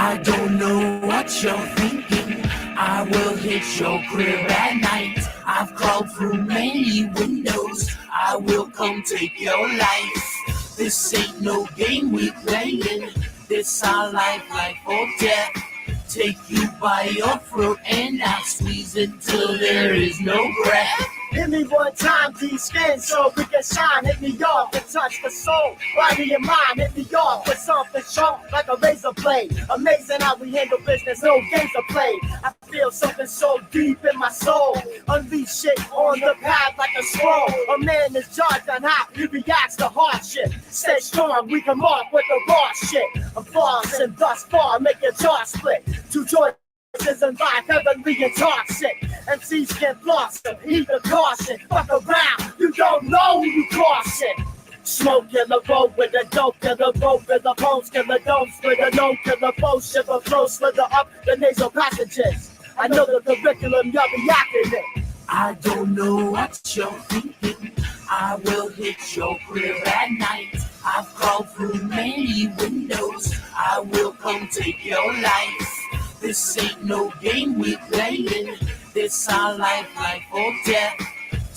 I don't know what you're thinking. I will hit your crib at night. I've crawled through many windows. I will come take your life. This ain't no game we playing. This our life or death. Take you by your throat and I'll squeeze until there is no breath. Hit me one time, D-skin, so we can shine. Hit me off and touch the soul, body and mind. Hit me off with something sharp like a razor blade. Amazing how we handle business, no games are played. I feel something so deep in my soul. Unleash shit on the path like a scroll. A man is judged on how he reacts to hardship. Stay strong, we come off with the raw shit. I'm flossing thus far, make your jaw split. Two choices in life, heavenly and toxic. MCs can't floss them, eat the caution. Fuck around, you don't know who you crossing. Smoke in the road with the dope, kill the rope with the bones, kill the domes with the no, kill the foe, shiver flow, slither up the nasal passages. I know the curriculum, y'all be acting it. I don't know what you're thinking. I will hit your crib at night. I've crawled through many windows. I will come take your life. This ain't no game we playing. This our life or death.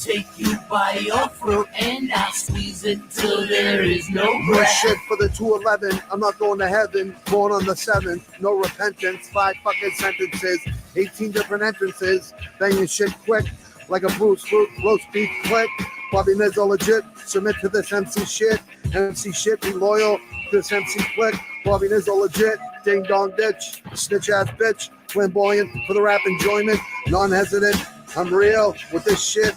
Take you by your throat and I'll squeeze until there is no breath. No shit for the 211. I'm not going to heaven. Born on the 7th. No repentance. 5 fucking sentences. 18 different entrances. Banging shit quick like a Bruce roast beef click. Bobby Nizzo legit. Submit to this MC shit. MC shit. Be loyal to this MC click. Bobby Nizzo legit. Ding dong ditch. Snitch ass bitch. Flamboyant for the rap enjoyment. Non-hesitant. I'm real with this shit.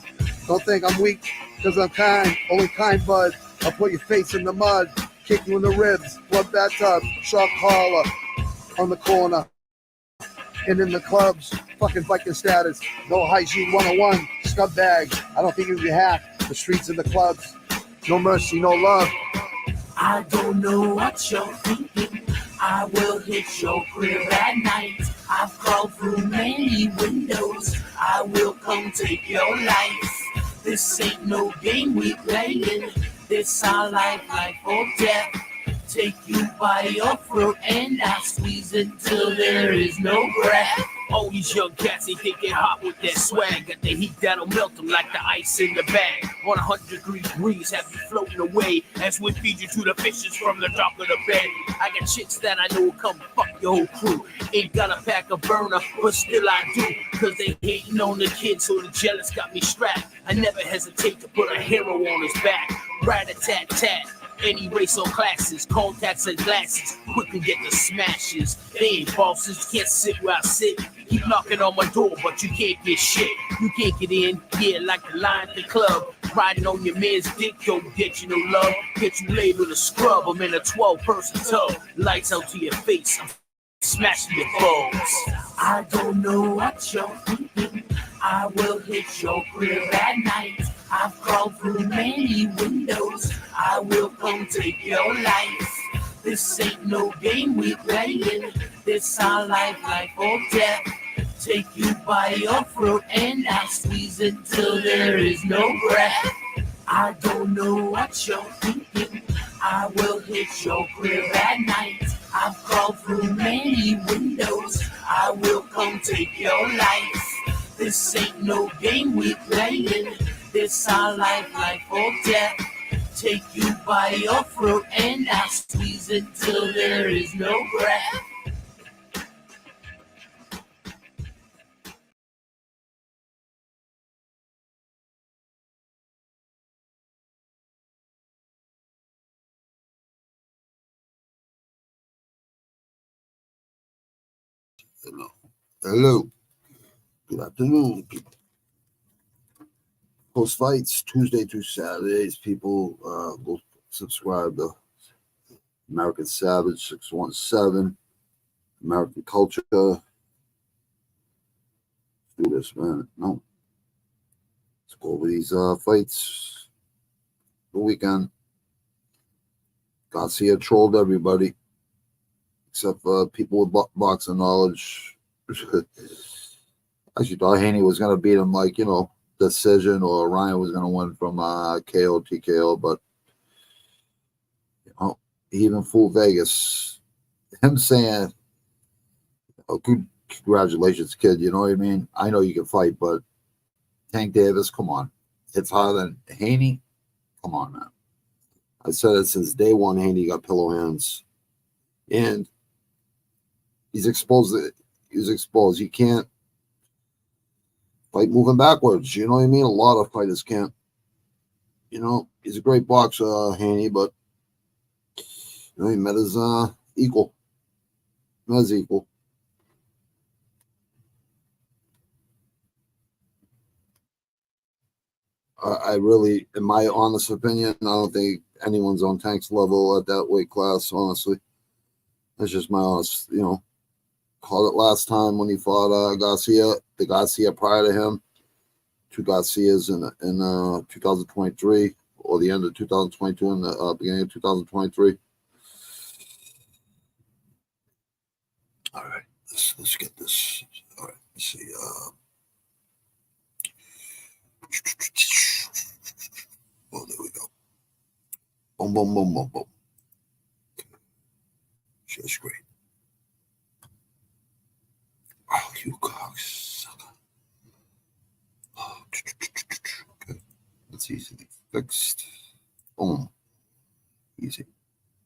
Don't think I'm weak because I'm kind. Only kind, bud. I'll put your face in the mud. Kick you in the ribs. Blood bathtub. Shark collar. On the corner. And in the clubs. Fucking Viking status. No hygiene 101. Scumbag. I don't think you can hack the streets and the clubs. No mercy, no love. I don't know what you're thinking. I will hit your crib at night. I've crawled through many windows. I will come take your life. This ain't no game we playing. This our life or death. Take you by your throat and I'll squeeze until there is no breath. All these young cats, they think they're hot with that swag. Got the heat that'll melt them like the ice in the bag. On 100-degree breeze, have you floating away as we feed you to the fishes from the dock of the bay. I got chicks that I know will come fuck your whole crew. Ain't got a pack of burner, but still I do. Cause they hating on the kid, so the jealous got me strapped. I never hesitate to put a hero on his back. Rat-a-tat-tat. Any race or classes, contacts and glasses, quick to get the smashes. They ain't bosses, can't sit where I sit. Keep knocking on my door, but you can't get shit. You can't get in, yeah, like the line at the club. Riding on your man's dick, don't get you no love. Get you laid with a scrub, I'm in a 12-person tub. Lights out to your face, I'm smashing your balls. I don't know what you're thinking. I will hit your crib at night. I've crawled through many windows. I will come take your life. This ain't no game we playing. This our life or death. Take you by your throat and I'll squeeze until there is no breath. I don't know what you're thinking. I will hit your crib at night. I've crawled through many windows. I will come take your life. This ain't no game we playing. This our life or death. Take you by your throat and I'll squeeze until there is no breath. Hello. Good afternoon, people. Post fights Tuesday through Saturdays. People go subscribe to American Savage 617, American Culture. Let's do this, man. No. Let's go over these fights. The weekend. Garcia trolled everybody except for people with boxing knowledge. Actually thought Haney was going to beat him like, decision, or Ryan was going to win from KO, TKO, but he even fooled Vegas. Him saying good congratulations, kid. You know what I mean? I know you can fight, but Tank Davis, come on. It's harder than Haney. Come on, man. I said it since day one. Haney got pillow hands. And he's exposed. He's exposed. You can't fight moving backwards. You know what I mean? A lot of fighters can't. You know, he's a great boxer, Haney, but you know, he met his equal. Met his equal. I really, in my honest opinion, I don't think anyone's on Tank's level at that weight class, honestly. That's just my honest, you know. Called it last time when he fought Garcia, the Garcia prior to him. Two Garcias in 2023, or the end of 2022 and the beginning of 2023. All right, let's get this. All right, let's see. Oh, there we go. Boom, boom, boom, boom, boom. Just great. Oh, you cocksucker. Oh, okay. That's easily fixed. Boom. Easy.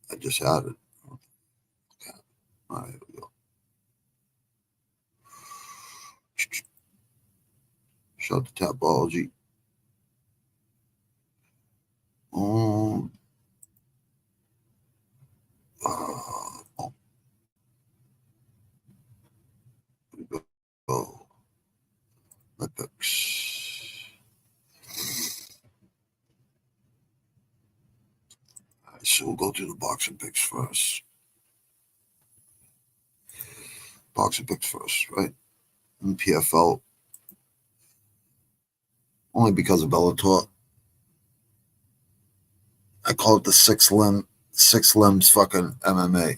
I just had it. Okay. All right, here we go. Shout to Tapology. Oh. Oh. My picks. All right, so we'll go through the boxing picks first. Boxing picks first, right? And PFL. Only because of Bellator. I call it the six limbs fucking MMA.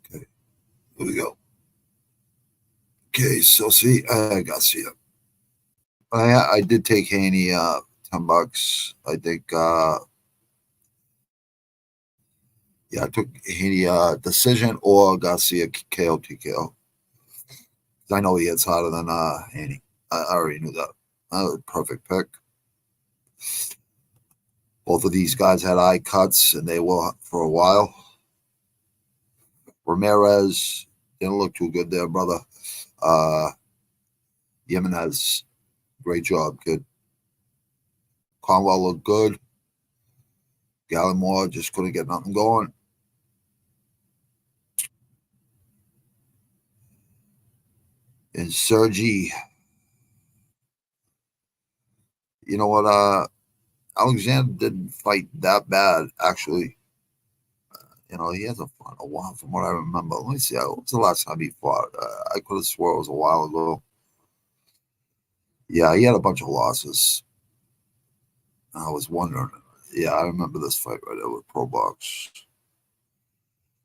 Okay, here we go. Okay, so see, I got see it. I did take Haney $10. I think yeah, I took Haney decision or Garcia KO TKO. I know he hits harder than Haney. I already knew that. Perfect pick. Both of these guys had eye cuts, and they will for a while. Ramirez didn't look too good there, brother. Jimenez, great job, kid. Conwell looked good. Gallimore just couldn't get nothing going. And Sergi, you know what? Alexander didn't fight that bad, actually. You know, he hasn't fought a while from what I remember. Let me see. What's the last time he fought? I could have swore it was a while ago. Yeah, he had a bunch of losses. I was wondering. Yeah, I remember this fight right there with Pro Box.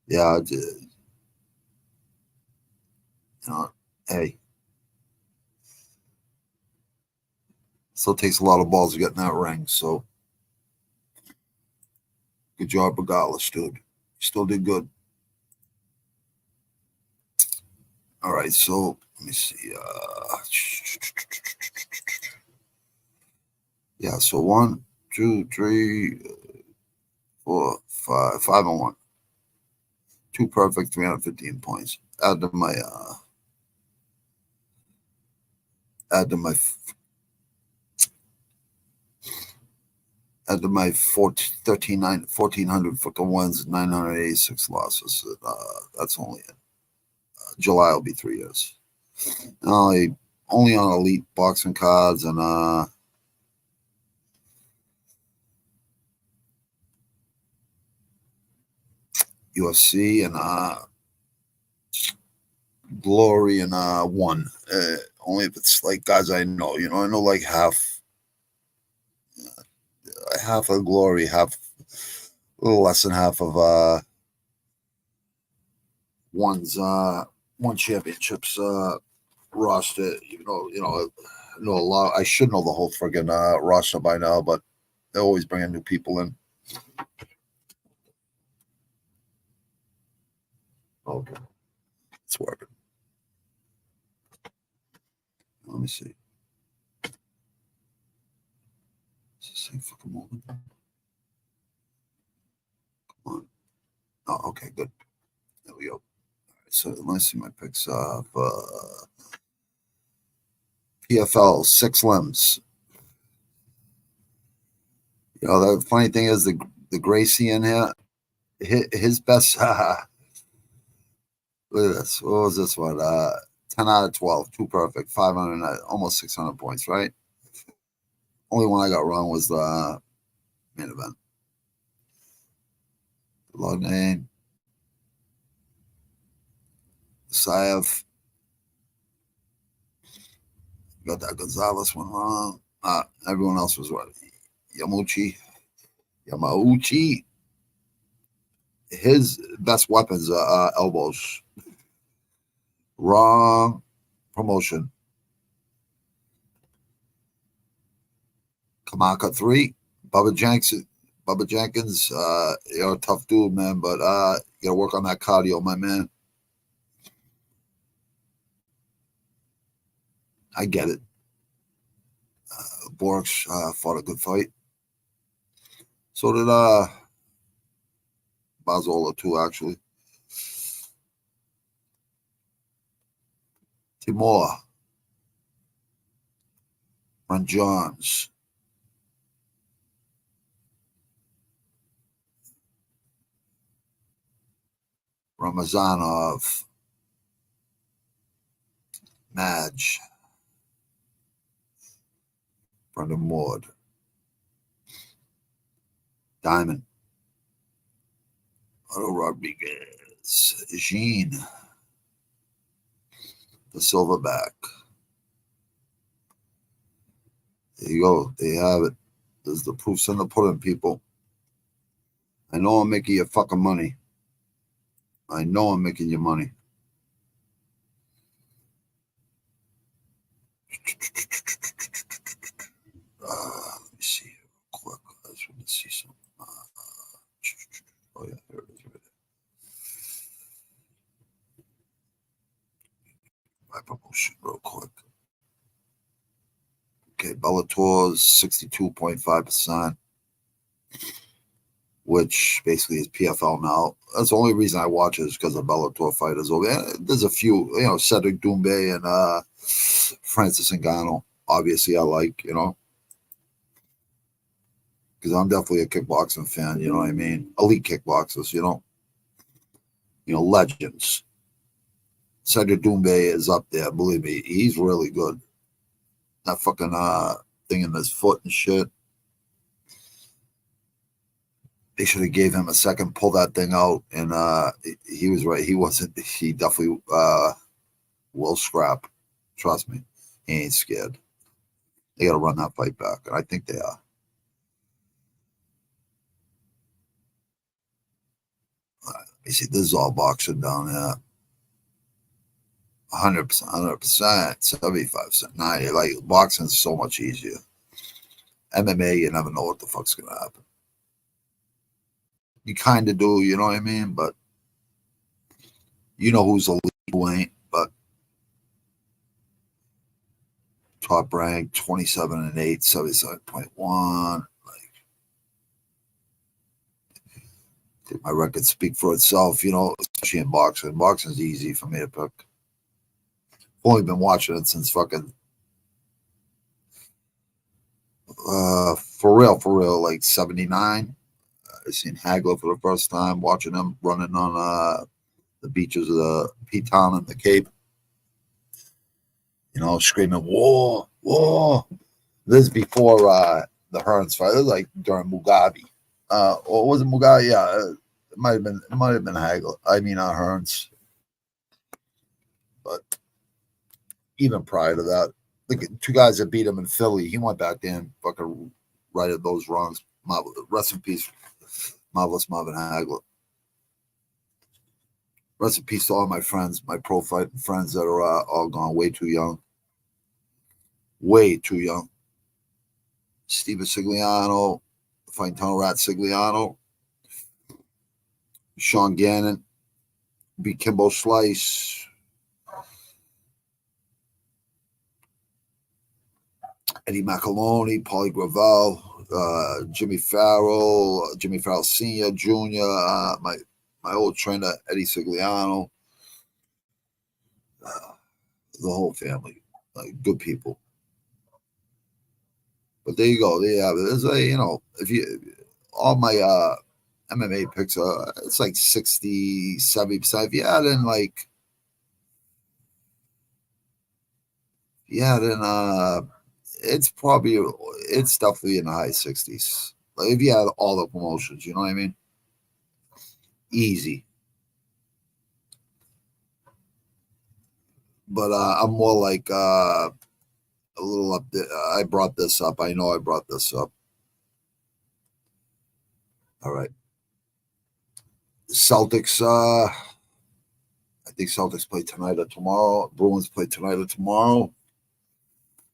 Yeah, I did. You know, hey. Still takes a lot of balls to get in that ring, so good job regardless, dude. Still did good. All right, so let me see. Yeah, so 1, 2, 3, 4, 5, 5-1. 2 perfect, 315 points. Add to my 1,400 for the wins, 986 losses. That's only it. July will be 3 years. Only on elite boxing cards and UFC and Glory and one. Only if it's like guys I know. You know, I know like half of Glory, half a little less than half of one championships roster. I know a lot. I should know the whole friggin' roster by now, but they're always bringing new people in. Okay. It's working. Let me see. Is this thing fucking moving? Come on. Oh, okay, good. There we go. All right, so let me see my picks up. PFL, 6 limbs. You know, the funny thing is the Gracie in here, his best. Look at this. What was this one? 10 out of 12, 2 perfect, 500, almost 600 points, right? Only one I got wrong was the main event. Log name. Saev. Got that Gonzalez one wrong. Everyone else was what? Yamauchi. His best weapons are elbows. Wrong promotion. Kamaka 3. Bubba Jenkins, you're a tough dude, man, but you gotta work on that cardio, my man. I get it. Borks fought a good fight. So did Bazola too, actually. Timur. Ron Johns. Ramazanov. Madge. Brendan Ward. Diamond. Otto Rodriguez. Jean. The Silverback. There you go. There you have it. There's the proofs in the pudding, people. I know I'm making you fucking money. I know I'm making you money. Let me see here real quick. I just want to see something. Oh, yeah, there it is. Right there. My promotion real quick. Okay, Bellator's 62.5%, which basically is PFL now. That's the only reason I watch it is because of Bellator fighters over there. There's a few, you know, Cedric Doumbé and Francis Ngannou. Obviously, I like, you know, because I'm definitely a kickboxing fan, you know what I mean? Elite kickboxers, you know, legends. Cedric Doumbé is up there, believe me. He's really good. That fucking thing in his foot and shit. They should have gave him a second, pull that thing out, and he was right. He definitely will scrap. Trust me. He ain't scared. They got to run that fight back, and I think they are. You see, this is all boxing down there. 100%, 100%, 75%, 90. Like, boxing is so much easier. MMA, you never know what the fuck's going to happen. You kind of do, you know what I mean? But you know who's elite, who ain't. But top rank, 27-8, 77.1. Like, my record speak for itself, you know, especially in boxing. Boxing's easy for me to pick. I've only been watching it since fucking for real, like 79. I seen Hagler for the first time, watching him running on the beaches of the P-Town and the Cape. You know, screaming, war, war. This is before the Hearns fight. It was like during Mugabe. Or was it Mugabe? Yeah, it might have been Hagler. I mean, Hearns. But even prior to that, the 2 guys that beat him in Philly, he went back there and fucking righted those wrongs. Rest in peace, Marvelous Marvin Hagler. Rest in peace to all my friends, my pro fighting friends that are all gone way too young. Way too young. Steven Sigliano, fighting Tunnel Rat Sigliano. Sean Gannon, beat Kimbo Slice. Eddie Macaroni, Paulie Gravel, Jimmy Farrell Sr., Jr., my old trainer, Eddie Sigliano, the whole family, like good people. But there you go. There's if you all my MMA picks are it's like 60-70%. If you add in it's definitely in the high 60s. Like if you had all the promotions, you know what I mean? Easy. But I'm more like a little up there. I brought this up. I know I brought this up. All right. Celtics, I think Celtics play tonight or tomorrow. Bruins play tonight or tomorrow.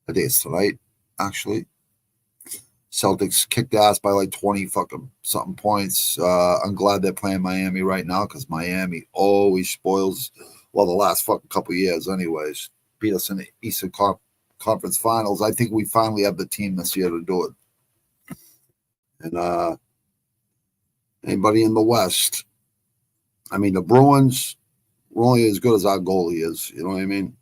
I think it's tonight, actually. Celtics kicked ass by like 20 fucking something points. I'm glad they're playing Miami right now because Miami always spoils, well, the last fucking couple of years anyways. Beat us in the Eastern Conference Finals. I think we finally have the team this year to do it. And anybody in the West, I mean, the Bruins were only as good as our goalie is. You know what I mean?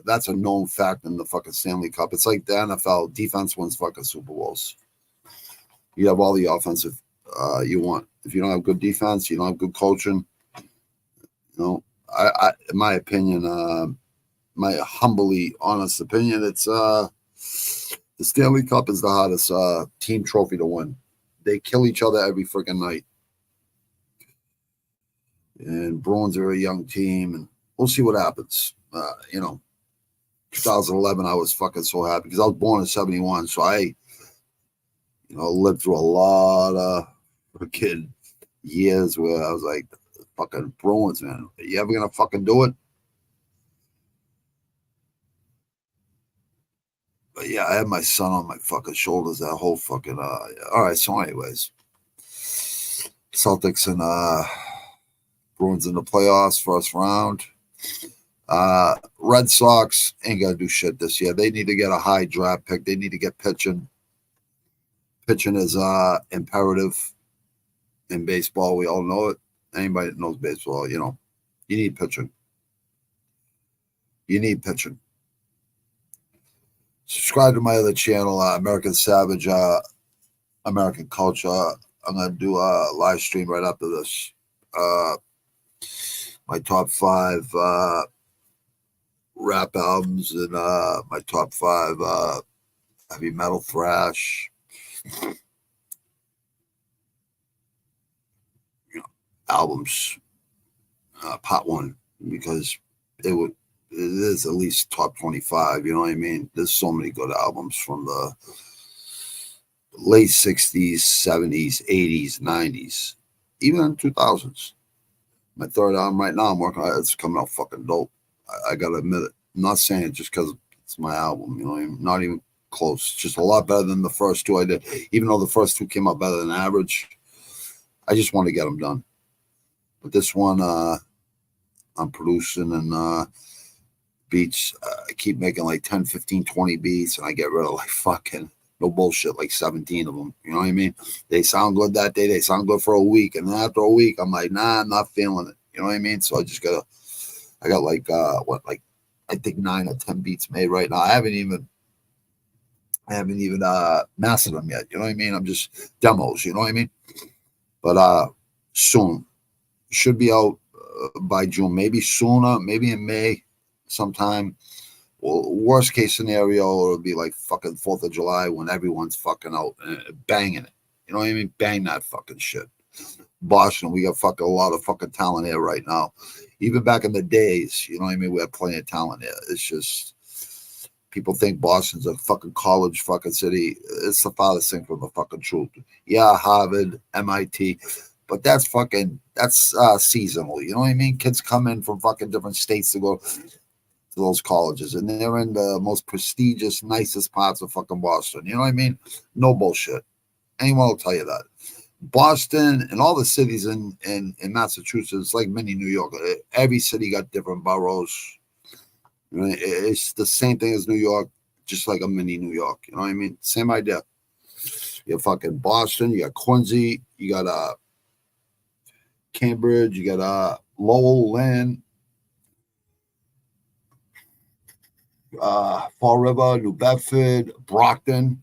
That's a known fact in the fucking Stanley Cup. It's like the NFL. Defense wins fucking Super Bowls. You have all the offensive you want. If you don't have good defense, you don't have good coaching. You know, I in my opinion, my humbly honest opinion, it's the Stanley Cup is the hardest team trophy to win. They kill each other every freaking night. And Bruins are a young team, and we'll see what happens. 2011, I was fucking so happy because I was born in 71, so I, lived through a lot of freaking years where I was like, fucking Bruins, man. Are you ever gonna fucking do it? But yeah, I had my son on my fucking shoulders that whole fucking all right, so anyways. Celtics and Bruins in the playoffs, first round. Red Sox ain't gonna do shit this year. They need to get a high draft pick. They need to get pitching. Pitching is imperative in baseball. We all know it. Anybody that knows baseball, you need pitching. You need pitching. Subscribe to my other channel, American Savage, American Culture. I'm gonna do a live stream right after this. My top 5 rap albums and my top 5 heavy metal thrash albums, part 1, because it is at least top 25. You know what I mean? There's so many good albums from the late 60s, 70s, 80s, 90s, even 2000s. My third album right now I'm working on, it's coming out fucking dope. I gotta admit it. I'm not saying it just because it's my album, not even close. It's just a lot better than the first 2 I did. Even though the first 2 came out better than average, I just want to get them done. But this one, I'm producing and beats. I keep making like 10, 15, 20 beats, and I get rid of like fucking, no bullshit, like 17 of them. You know what I mean? They sound good that day. They sound good for a week. And then after a week, I'm like, nah, I'm not feeling it. You know what I mean? So I got like, I think 9 or 10 beats made right now. I haven't even mastered them yet. You know what I mean? I'm just demos. You know what I mean? But soon. Should be out by June, maybe sooner, maybe in May sometime. Well, worst case scenario, it'll be like fucking 4th of July when everyone's fucking out banging it. You know what I mean? Bang that fucking shit. Boston, we got fucking a lot of fucking talent here right now. Even back in the days, you know what I mean? We had plenty of talent here. It's just people think Boston's a fucking college fucking city. It's the farthest thing from the fucking truth. Yeah, Harvard, MIT. But that's seasonal. You know what I mean? Kids come in from fucking different states to go to those colleges, and they're in the most prestigious, nicest parts of fucking Boston. You know what I mean? No bullshit. Anyone will tell you that. Boston and all the cities in Massachusetts, like mini New York. Every city got different boroughs. You know, it's the same thing as New York, just like a mini New York. You know what I mean? Same idea. You got fucking Boston, you got Quincy, you got Cambridge, you got Lowell, Lynn, Fall River, New Bedford, Brockton,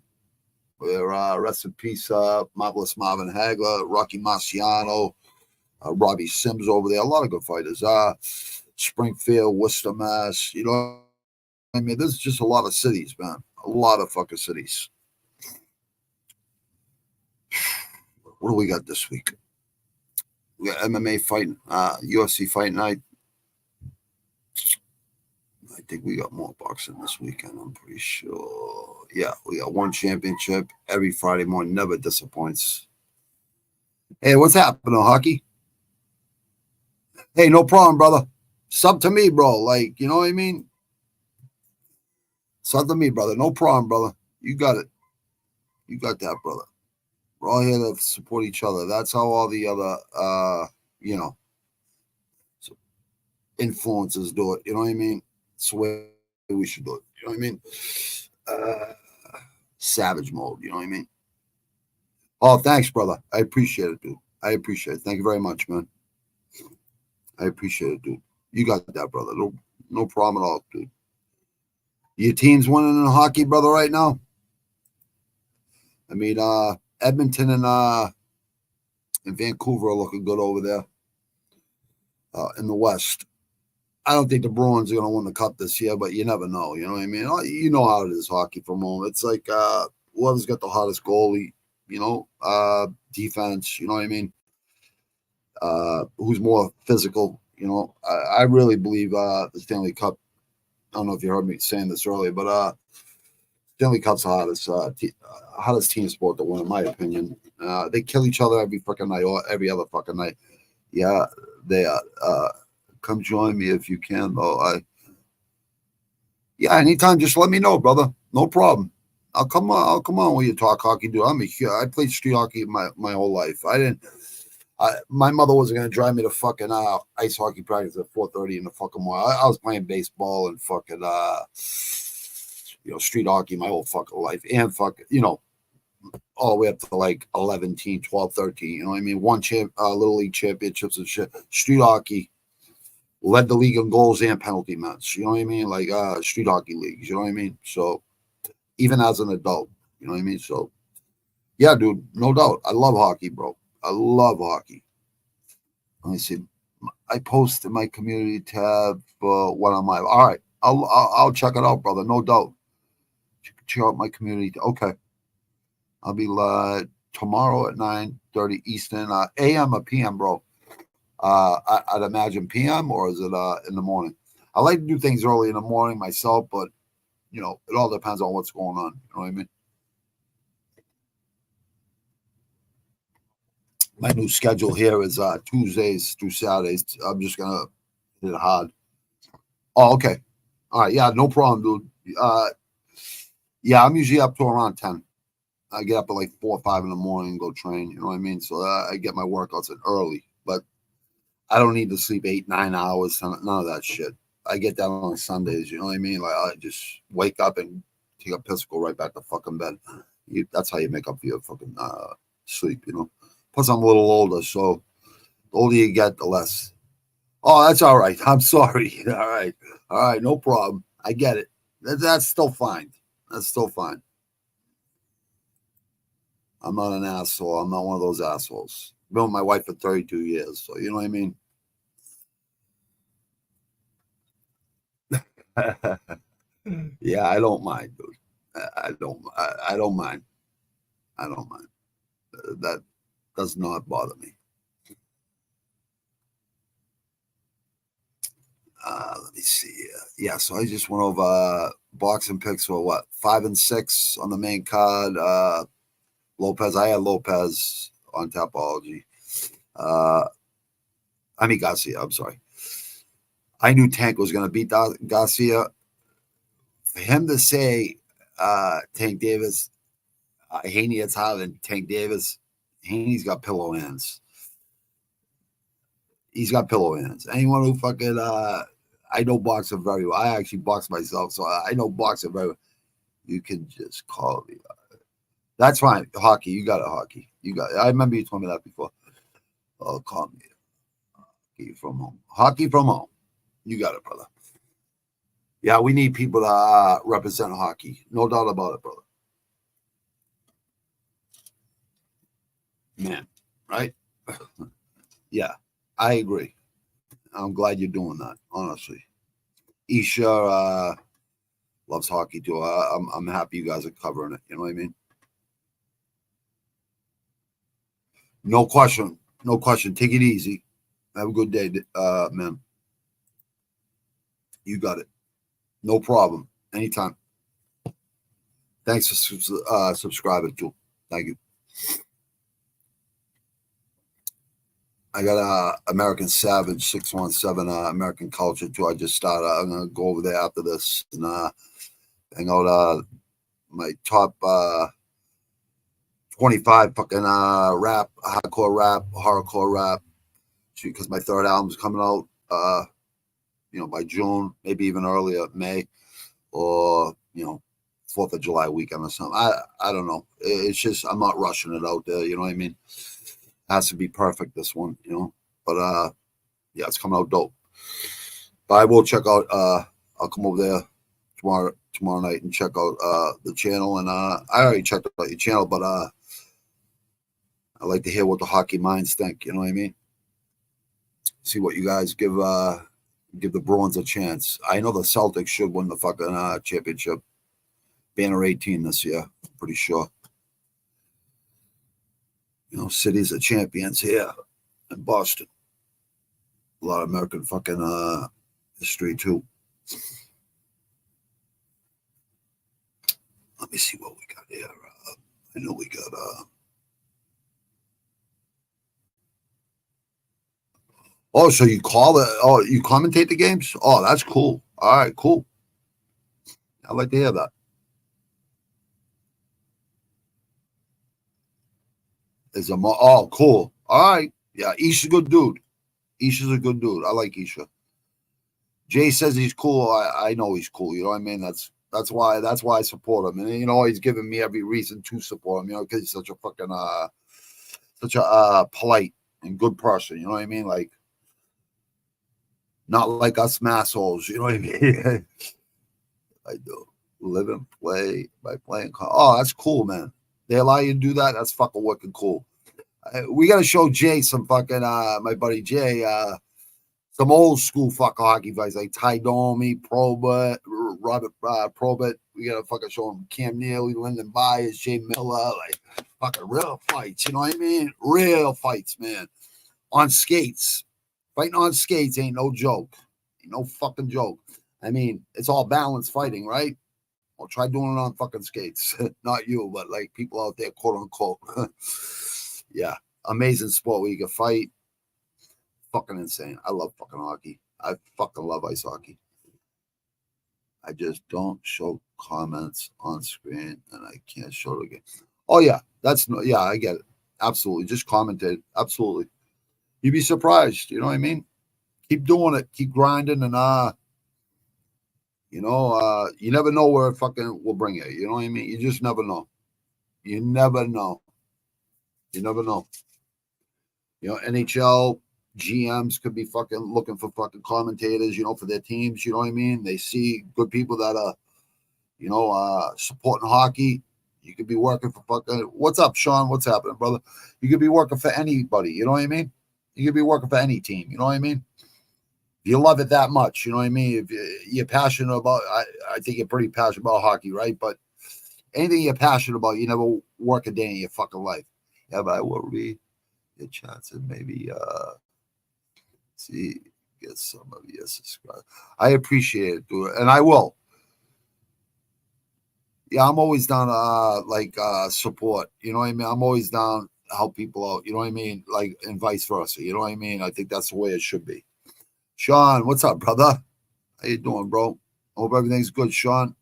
where rest in peace, Marvelous Marvin Hagler, Rocky Marciano, Robbie Sims over there. A lot of good fighters. Springfield, Worcester, Mass. You know, I mean, there's just a lot of cities, man. A lot of fucking cities. What do we got this week? We got MMA fighting, UFC fight night. I think we got more boxing this weekend. I'm pretty sure. Yeah, we got one championship every Friday morning. Never disappoints. Hey, what's happening, Hockey? Hey, no problem, brother. Sub to me, bro. Like, you know what I mean? Sub to me, brother. No problem, brother. You got it. You got that, brother. We're all here to support each other. That's how all the other, you know, influencers do it. You know what I mean? It's the way we should do it. You know what I mean? Savage mode. You know what I mean? Oh, thanks, brother. I appreciate it, dude. I appreciate it. Thank you very much, man. I appreciate it, dude. You got that, brother. No problem at all, dude. Your team's winning in hockey, brother, right now? I mean, Edmonton and Vancouver are looking good over there in the West. I don't think the Bruins are going to win the cup this year, but you never know. You know what I mean? You know how it is, hockey from home. It's like whoever's got the hottest goalie, you know, defense, you know what I mean? Who's more physical, you know? I really believe the Stanley Cup. I don't know if you heard me saying this earlier, but Stanley Cup's the hottest team sport to win, in my opinion. They kill each other every fucking night or every other fucking night. Yeah, they are. Come join me if you can, though. Yeah, anytime, just let me know, brother. No problem. I'll come on when you talk hockey, dude. I played street hockey my whole life. My mother wasn't gonna drive me to fucking ice hockey practice at 4:30 in the fucking morning. I was playing baseball and fucking you know, street hockey my whole fucking life, and fucking, you know, all the way up to like 11, 12, 13. You know what I mean? One little league championships and shit. Street hockey. Led the league in goals and penalty minutes. You know what I mean? Like street hockey leagues. You know what I mean? So even as an adult, you know what I mean? So yeah, dude, no doubt. I love hockey, bro. I love hockey. Let me see. I post in my community tab for one on my. All right, I'll check it out, brother. No doubt. Check out my community. Okay, I'll be live tomorrow at 9:30 Eastern, AM or PM, bro. I'd imagine PM, or is it in the morning? I like to do things early in the morning myself, but you know, it all depends on what's going on. You know what I mean? My new schedule here is Tuesdays through Saturdays. I'm just gonna hit it hard. Oh, okay. All right, yeah, no problem, dude. Yeah, I'm usually up to around 10. I get up at like 4 or 5 in the morning and go train. You know what I mean? So I get my workouts in early, but I don't need to sleep 8, 9 hours. None of that shit. I get down on Sundays. You know what I mean? Like I just wake up and take a piss, go right back to fucking bed. That's how you make up for your fucking sleep. You know. Plus, I'm a little older, so the older you get, the less. Oh, that's all right. I'm sorry. All right, no problem. I get it. That's still fine. That's still fine. I'm not an asshole. I'm not one of those assholes. I've been with my wife for 32 years, so you know what I mean? Yeah, I don't mind, dude. I don't mind. I don't mind. That does not bother me. Let me see. Yeah, so I just went over boxing picks for what, 5 and 6 on the main card. Lopez, I had Lopez on Tapology. Garcia, I'm sorry. I knew Tank was going to beat Garcia. For him to say Tank Davis, Haney it's higher than Tank Davis, Haney's got pillow hands. He's got pillow hands. Anyone who fucking I know boxing very well. I actually box myself, so I know boxing very well. You can just call me. That's fine. Hockey, you got it. Hockey, you got it. I remember you told me that before. Oh, call me. Hockey from home. Hockey from home. You got it, brother. Yeah, we need people to represent hockey. No doubt about it, brother. Man, right? Yeah, I agree. I'm glad you're doing that, honestly. Isha loves hockey too. I'm happy you guys are covering it. You know what I mean? No question. No question. Take it easy. Have a good day, man. You got it. No problem. Anytime. Thanks for subscribing too. Thank you. I got American Savage 617 American Culture too. I just started. I'm gonna go over there after this and hang out my top 25 fucking rap, hardcore rap, horrorcore rap. Because my third album's coming out by June, maybe even earlier, May, or 4th of July weekend or something. I don't know. It's just I'm not rushing it out there, you know what I mean? Has to be perfect, this one, But yeah, it's coming out dope. But I will check out I'll come over there tomorrow night and check out the channel. And I already checked out your channel, but I like to hear what the hockey minds think, you know what I mean? See what you guys give the Bruins a chance. I know the Celtics should win the fucking championship. Banner 18 this year, I'm pretty sure. Cities are champions here in Boston. A lot of American fucking history too. Let me see what we got here. I know we got Oh, so you call it? Oh, you commentate the games? Oh, that's cool. All right, cool. I'd like to hear that. Oh, cool. All right. Yeah, Isha's a good dude. Isha's a good dude. I like Isha. Jay says he's cool. I know he's cool. You know what I mean? That's why I support him. And he's giving me every reason to support him. Because he's such a fucking polite and good person. You know what I mean? Like, not like us massholes. You know what I mean? I do live and play by playing. Oh, that's cool, man. They allow you to do that. That's fucking wicked cool. We got to show Jay some fucking my buddy Jay some old school fucking hockey fights like Ty Domi, Probert, Robert Probert. We got to fucking show him Cam Neely, Lyndon Byers, Jay Miller, like fucking real fights. You know what I mean? Real fights, man. On skates. Fighting on skates ain't no joke. Ain't no fucking joke. I mean, it's all balanced fighting, right? Well, try doing it on fucking skates. Not you, but like people out there, quote unquote. Yeah. Amazing sport where you can fight. Fucking insane. I love fucking hockey. I fucking love ice hockey. I just don't show comments on screen and I can't show it again. Oh, yeah. I get it. Absolutely. Just commented. Absolutely. You'd be surprised. You know what I mean? Keep doing it. Keep grinding. And, you never know where it fucking will bring you. You know what I mean? You just never know. You never know. You never know. NHL GMs could be fucking looking for fucking commentators, for their teams. You know what I mean? They see good people that are, supporting hockey. You could be working for fucking. What's up, Sean? What's happening, brother? You could be working for anybody. You know what I mean? You could be working for any team. You know what I mean? If you love it that much, you know what I mean? If you're passionate about, I think you're pretty passionate about hockey, right? But anything you're passionate about, you never work a day in your fucking life. Yeah, but I will read your chats and maybe see, get some of you subscribe. I appreciate it, dude, and I will. Yeah, I'm always down support. You know what I mean? I'm always down to help people out. You know what I mean? Like, and vice versa. You know what I mean? I think that's the way it should be. Sean, what's up, brother? How you doing, bro? Hope everything's good, Sean.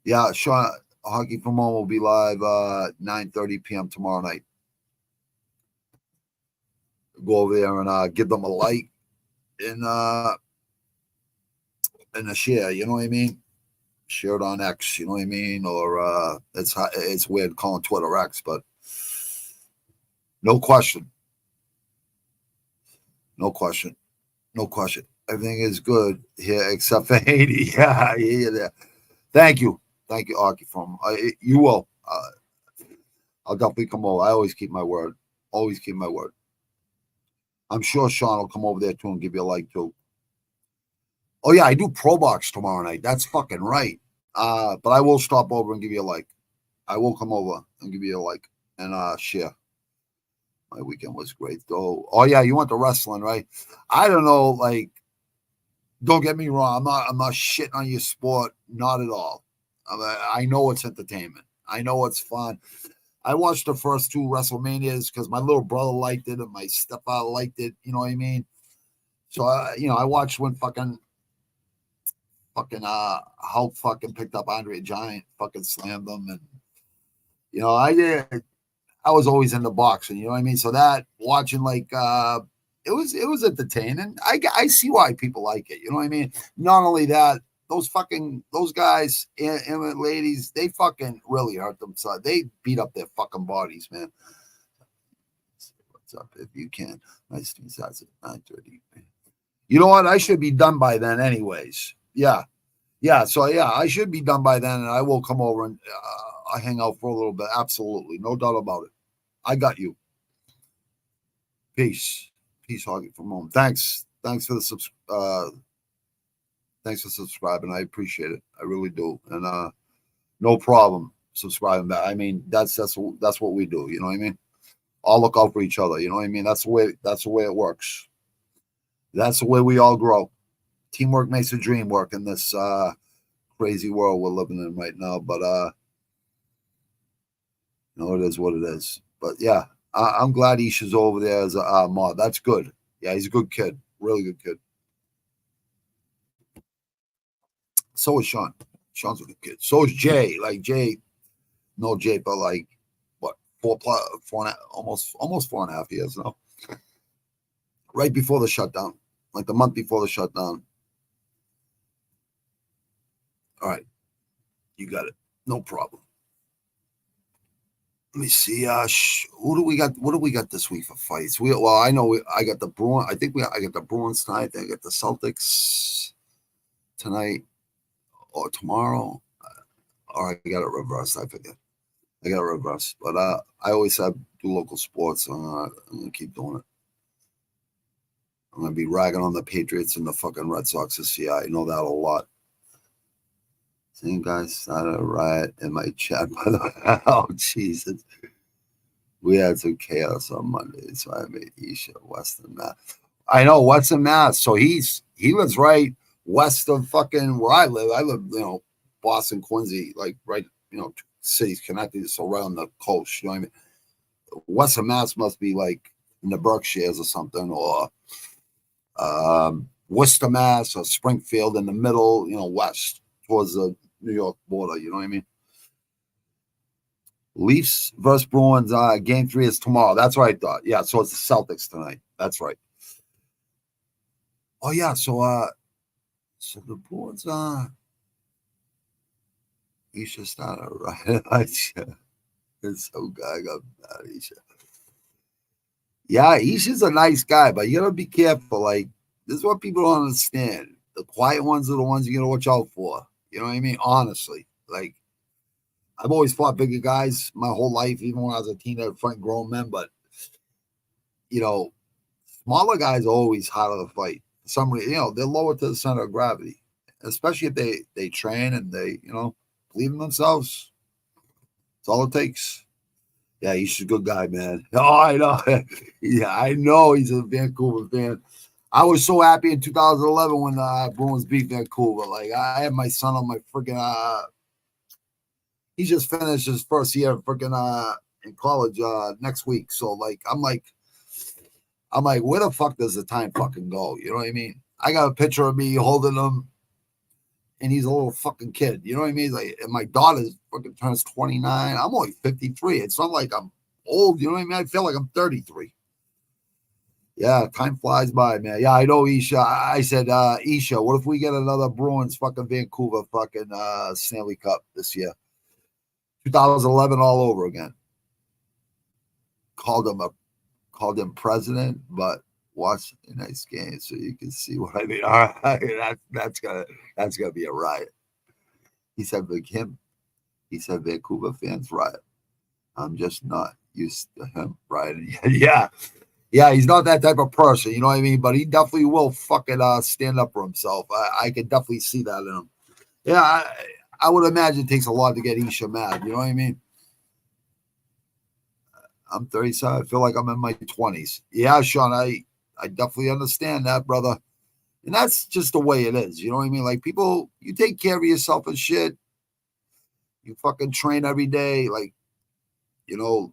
Yeah, Sean. Hockey from Home will be live 9:30 p.m. tomorrow night. Go over there and give them a like and a share. You know what I mean? Share it on X. You know what I mean? Or it's weird calling Twitter X, but no question. No question. No question. Everything is good here except for Haiti. Yeah, I hear you there. Thank you. Thank you, Arky. You will. I'll definitely come over. I always keep my word. Always keep my word. I'm sure Sean will come over there too and give you a like too. Oh yeah, I do Pro Box tomorrow night. That's fucking right. But I will stop over and give you a like. I will come over and give you a like and share. My weekend was great though. Oh yeah, you went to wrestling, right? I don't know, like, don't get me wrong. I'm not shitting on your sport, not at all. I know it's entertainment. I know it's fun. I watched the first 2 WrestleManias because my little brother liked it and my stepfather liked it. You know what I mean? So I watched when fucking Hulk fucking picked up Andre the Giant, fucking slammed them, and I was always into boxing. You know what I mean? So that watching it was entertaining. I see why people like it. You know what I mean? Not only that, those guys and ladies, they fucking really hurt themselves. They beat up their fucking bodies, man. What's up if you can? Nice to meet you. At 9:30. You know what? I should be done by then, anyways. Yeah. So yeah, I should be done by then, and I will come over and I hang out for a little bit. Absolutely, no doubt about it. I got you. Peace, Hockey from Home. Thanks for the thanks for subscribing. I appreciate it. I really do. And no problem subscribing back. I mean, that's what we do. You know what I mean? All look out for each other. You know what I mean? That's the way it works. That's the way we all grow. Teamwork makes the dream work in this crazy world we're living in right now. But it is what it is. But yeah, I'm glad Isha's over there as a mod. That's good. Yeah, he's a good kid. Really good kid. So is Sean. Sean's a good kid. So is Jay. Like Jay, no Jay, but like what, 4+, almost 4.5 years now. Right before the shutdown, like the month before the shutdown. All right, you got it. No problem. Let me see. Who do we got? What do we got this week for fights? I know I got the Bruins. I think I got the Bruins tonight. I got the Celtics tonight or tomorrow. Or I got it reversed. I forget. I got it reversed. But I always do local sports. I'm gonna keep doing it. I'm gonna be ragging on the Patriots and the fucking Red Sox this year. I know that a lot. Same guys started a riot in my chat, by the way. Oh, Jesus. We had some chaos on Monday, so I made Isha Western Mass. I know, Western Mass. So he lives right west of fucking where I live. I live, Boston, Quincy, like right, cities connected, so right on the coast. You know what I mean? Western Mass must be like in the Berkshires or something, or Worcester, Mass, or Springfield in the middle, west towards the New York border. You know what I mean? Leafs versus Bruins. Game 3 is tomorrow. That's what I thought. Yeah, so it's the Celtics tonight. That's right. Oh yeah, so the Bruins. Isha started right. It's so good. I got mad, Isha. Yeah, Isha's a nice guy, but you gotta be careful. Like, this is what people don't understand. The quiet ones are the ones you gotta watch out for. You know what I mean? Honestly, like, I've always fought bigger guys my whole life, even when I was a teenager, fighting grown men. But smaller guys are always harder to fight. For some reason, they're lower to the center of gravity, especially if they train and they believe in themselves. That's all it takes. Yeah, he's a good guy, man. Oh, I know. Yeah, I know he's a Vancouver fan. I was so happy in 2011 when Bruins beat Vancouver. Like, I had my son on my freaking he just finished his first year freaking in college next week. So like I'm like, where the fuck does the time fucking go? You know what I mean? I got a picture of me holding him and he's a little fucking kid. You know what I mean? Like, and my daughter fucking turns 29. I'm only 53. It's not like I'm old. You know what I mean? I feel like I'm 33. Yeah, time flies by, man. Yeah, I know, Isha. I said, Isha, what if we get another Bruins fucking Vancouver fucking Stanley Cup this year? 2011 all over again. Called him president, but watch a nice game so you can see what I mean. All right, that's gonna be a riot. He said Vancouver fans riot. I'm just not used to him rioting. Yeah, he's not that type of person, you know what I mean? But he definitely will fucking stand up for himself. I can definitely see that in him. Yeah, I would imagine it takes a lot to get Isha mad, you know what I mean? I'm 37. I feel like I'm in my 20s. Yeah, Sean, I definitely understand that, brother. And that's just the way it is, you know what I mean? Like, people, you take care of yourself and shit. You fucking train every day. Like, you know,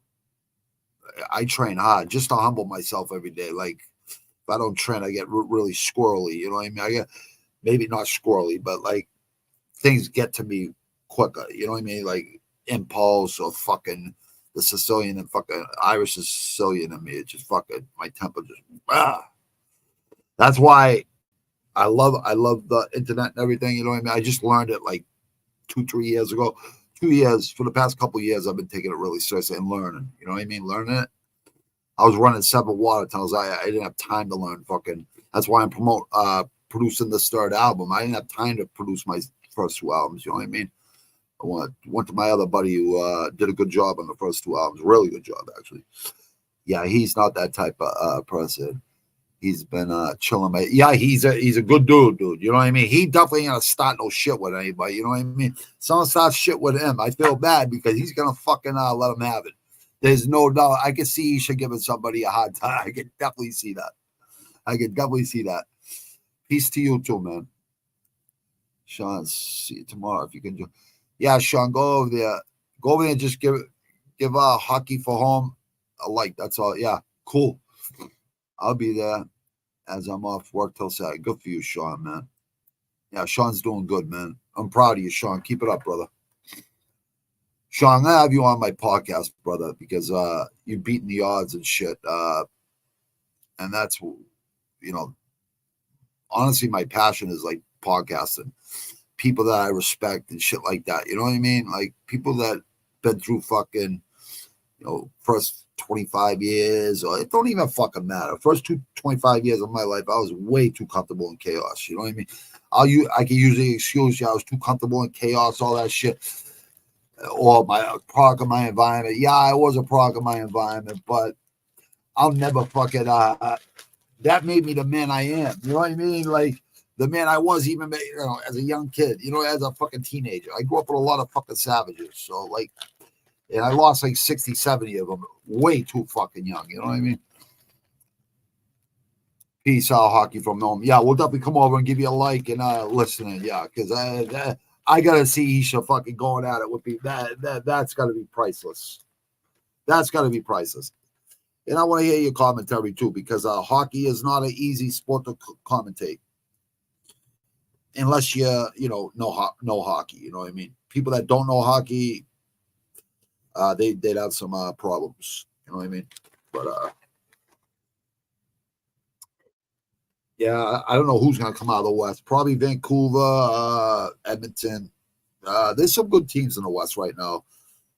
I train hard just to humble myself every day. Like, if I don't train, I get really squirrely. You know what I mean? I get maybe not squirrely, but like things get to me quicker. You know what I mean? Like impulse or fucking the Sicilian and fucking Irish is Sicilian in me. It just fucking my temper just That's why I love the internet and everything. You know what I mean? I just learned it like 2-3 years ago. 2 years for the past couple of years, I've been taking it really seriously and learning. You know what I mean? Learning it. I was running 7 water tunnels. I didn't have time to learn fucking. That's why I'm producing this third album. I didn't have time to produce my first 2 albums. You know what I mean? I went to my other buddy who did a good job on the first 2 albums. Really good job, actually. Yeah, he's not that type of person. He's been chilling. He's a good dude. You know what I mean? He definitely ain't gonna start no shit with anybody. You know what I mean? Someone starts shit with him, I feel bad because he's gonna fucking let him have it. There's no doubt. I can see Isha giving somebody a hard time. I can definitely see that. Peace to you too, man. Sean, see you tomorrow if you can do. Yeah, Sean, go over there. Go over there and just give hockey for home a like. That's all. Yeah, cool. I'll be there as I'm off work till Saturday. Good for you, Sean, man. Yeah, Sean's doing good, man. I'm proud of you, Sean. Keep it up, brother. Sean, I'm gonna have you on my podcast, brother, because you're beating the odds and shit. And that's, you know, honestly, my passion is like podcasting. People that I respect and shit like that. You know what I mean? Like people that been through fucking, you know, first 25 years, or it don't even fucking matter. First 25 years of my life, I was way too comfortable in chaos. You know what I mean? I can usually excuse I was too comfortable in chaos, all that shit. Or my product of my environment. Yeah, I was a product of my environment, but I'll never fucking that made me the man I am. You know what I mean? Like the man I was even as a young kid, you know, as a fucking teenager. I grew up with a lot of fucking savages. So like, and I lost like 60, 70 of them way too fucking young. You know what I mean? Peace out, hockey from home. Yeah, we'll definitely come over and give you a like and listening. Yeah, because I gotta see Isha fucking going at it with me. That's gotta be priceless. That's gotta be priceless. And I want to hear your commentary too, because hockey is not an easy sport to commentate, unless you know hockey. You know what I mean? People that don't know hockey, they'd have some problems. You know what I mean? But yeah, I don't know who's gonna come out of the West. Probably Vancouver, Edmonton. There's some good teams in the West right now.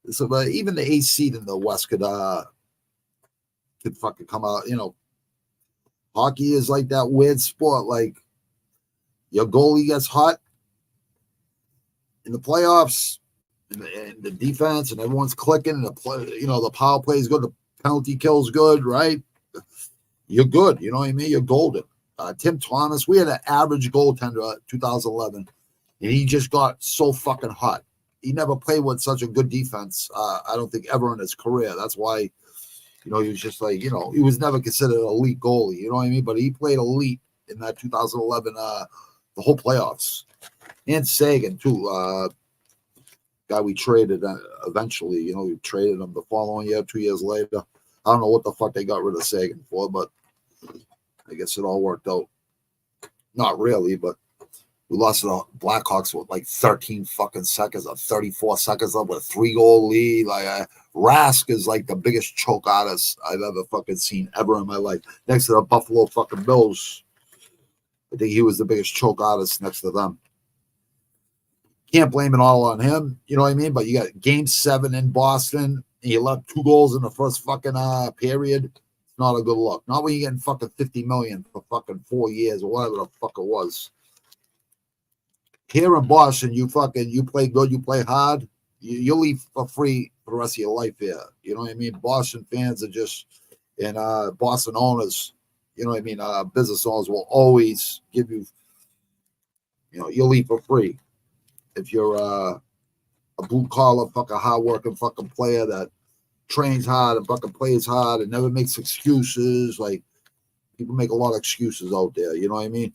So, even the 8th seed in the West could fucking come out. You know, hockey is like that weird sport. Like your goalie gets hot in the playoffs, and the defense, and everyone's clicking. And the power play is good. The penalty kill's good, right? You're good. You know what I mean? You're golden. Tim Thomas, we had an average goaltender 2011, and he just got so fucking hot. He never played with such a good defense. I don't think ever in his career. That's why. He was just like, he was never considered an elite goalie. You know what I mean? But he played elite in that 2011, the whole playoffs. And Sagan, too. Guy we traded eventually. We traded him the following year, 2 years later. I don't know what the fuck they got rid of Sagan for, but I guess it all worked out. Not really, but We lost to the Blackhawks with like 13 fucking seconds or 34 seconds left with a 3-goal lead. Like Rask is like the biggest choke artist I've ever fucking seen ever in my life. Next to the Buffalo fucking Bills, I think he was the biggest choke artist next to them. Can't blame it all on him, you know what I mean? But you got Game 7 in Boston, and you left 2 goals in the first fucking period. It's not a good look. Not when you're getting fucking $50 million for fucking 4 years or whatever the fuck it was. Here in Boston, you play good, you play hard, you leave for free for the rest of your life here. You know what I mean? Boston fans are just, and Boston owners, you know what I mean? Business owners will always give you, you'll leave for free. If you're a blue collar, fucking hard working fucking player that trains hard and fucking plays hard and never makes excuses, like people make a lot of excuses out there. You know what I mean?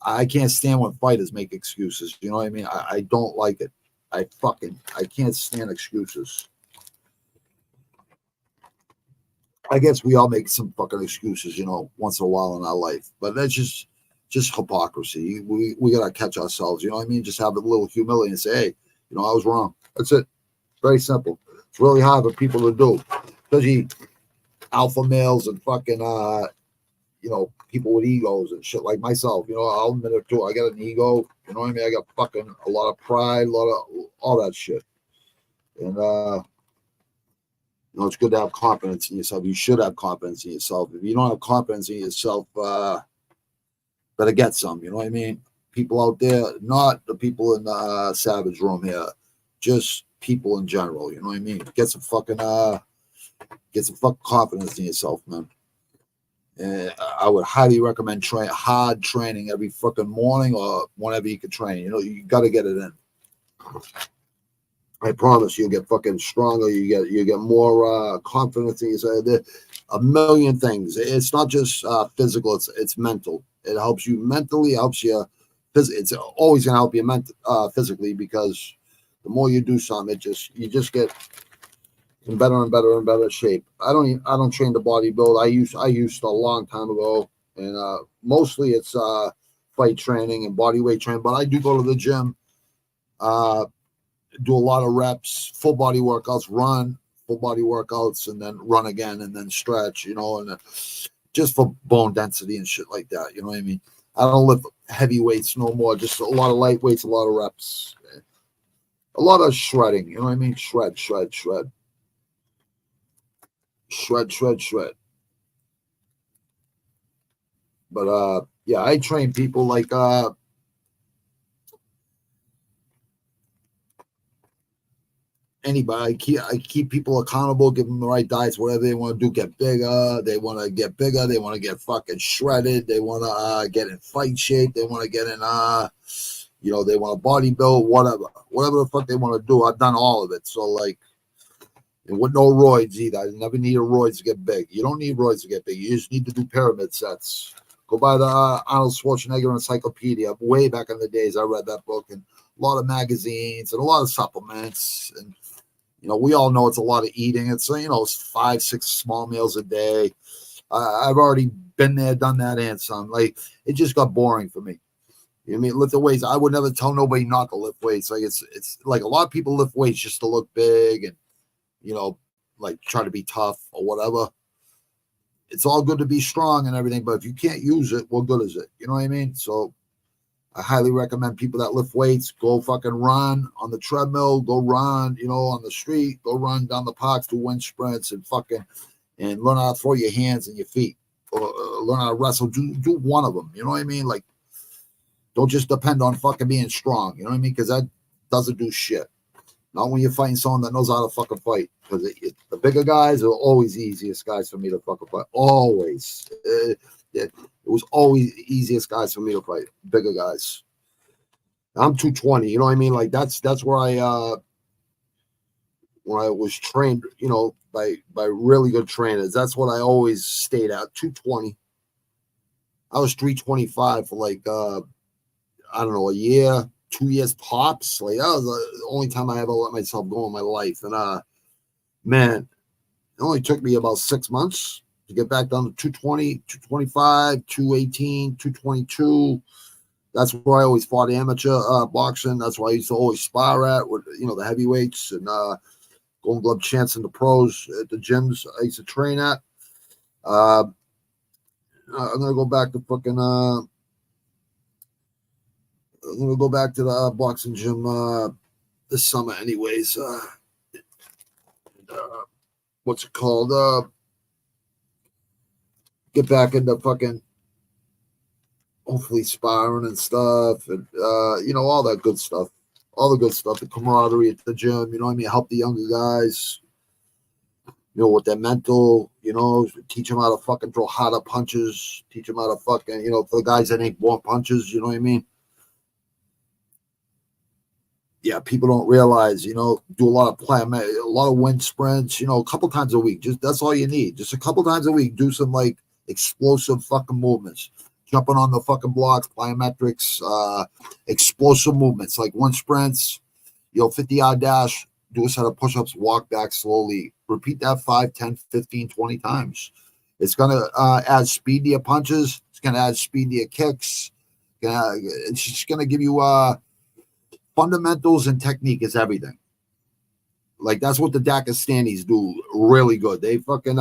I can't stand when fighters make excuses. You know what I mean? I don't like it. I can't stand excuses. I guess we all make some fucking excuses, once in a while in our life, but that's just hypocrisy. We gotta catch ourselves. You know what I mean? Just have a little humility and say, hey, I was wrong. That's it. Very simple. It's really hard for people to do, especially alpha males and fucking people with egos and shit like myself. I'll admit it too. I got an ego. You know what I mean? I got fucking a lot of pride, a lot of all that shit. And it's good to have confidence in yourself. You should have confidence in yourself. If you don't have confidence in yourself, better get some. You know what I mean? People out there, not the people in the Savage Room here, just people in general. You know what I mean? Get some fucking confidence in yourself, man. And I would highly recommend hard training every fucking morning or whenever you can train. You got to get it in. I promise you'll get fucking stronger. You get more confidence in yourself. There a million things. It's not just physical. It's mental. It helps you mentally. Helps you. It's always gonna help you physically, because the more you do something, you just get in better and better and better shape. I don't train to bodybuild. I used a long time ago, and mostly it's fight training and body weight training. But I do go to the gym. Do a lot of reps, full body workouts, run full body workouts, and then run again, and then stretch, and just for bone density and shit like that. You know what I mean? I don't lift heavy weights no more. Just a lot of light weights, a lot of reps, a lot of shredding. You know what I mean? Shred. But yeah, I train people like anybody. I keep people accountable, give them the right diets, whatever they want to do, get bigger. They want to get bigger. They want to get fucking shredded. They want to get in fight shape. They want to get in, they want to bodybuild, whatever the fuck they want to do. I've done all of it. So like, and with no roids either. I never needed roids to get big. You don't need roids to get big. You just need to do pyramid sets. Go buy the Arnold Schwarzenegger Encyclopedia. Way back in the days, I read that book, and a lot of magazines and a lot of supplements. And we all know it's a lot of eating. It's, it's 5-6 small meals a day. I've already been there, done that, and some. Like, it just got boring for me. You know what I mean? Lift the weights. I would never tell nobody not to lift weights. Like, it's like a lot of people lift weights just to look big and, like try to be tough or whatever. It's all good to be strong and everything, but if you can't use it, what good is it? You know what I mean? So I highly recommend people that lift weights, go fucking run on the treadmill, go run, on the street, go run down the parks, do wind sprints and learn how to throw your hands and your feet, or learn how to wrestle. Do one of them. You know what I mean? Like, don't just depend on fucking being strong. You know what I mean? Because that doesn't do shit. Not when you're fighting someone that knows how to fucking fight. Because the bigger guys are always the easiest guys for me to fucking fight. Always. It was always the easiest guys for me to fight. Bigger guys. I'm 220. You know what I mean? Like, that's where when I was trained, by really good trainers. That's what I always stayed at. 220. I was 325 for like I don't know, a year. 2 years tops. Like, that was the only time I ever let myself go in my life. And man, it only took me about 6 months to get back down to 220, 225, 218, 222. That's where I always fought amateur boxing. That's why I used to always spar at with, the heavyweights and Golden Glove champs and the pros at the gyms I used to train at. I'm gonna go back to fucking. I'm gonna go back to the boxing gym this summer, anyways. What's it called? Get back into fucking, hopefully sparring and stuff, and all that good stuff, all the good stuff, the camaraderie at the gym. You know what I mean? Help the younger guys. With their mental, teach them how to fucking throw harder punches, teach them how to fucking, for the guys that ain't born punches, you know what I mean? Yeah, people don't realize, do a lot of wind sprints, a couple times a week. Just that's all you need. Just a couple times a week, do some like explosive fucking movements, jumping on the fucking blocks, plyometrics, explosive movements like wind sprints, 50-yard dash. Do a set of push-ups, walk back slowly. Repeat that 5, 10, 15, 20 times. It's going to add speed to your punches. It's going to add speed to your kicks. It's just going to give you fundamentals, and technique is everything. Like, that's what the Dagestanis do really good. They fucking,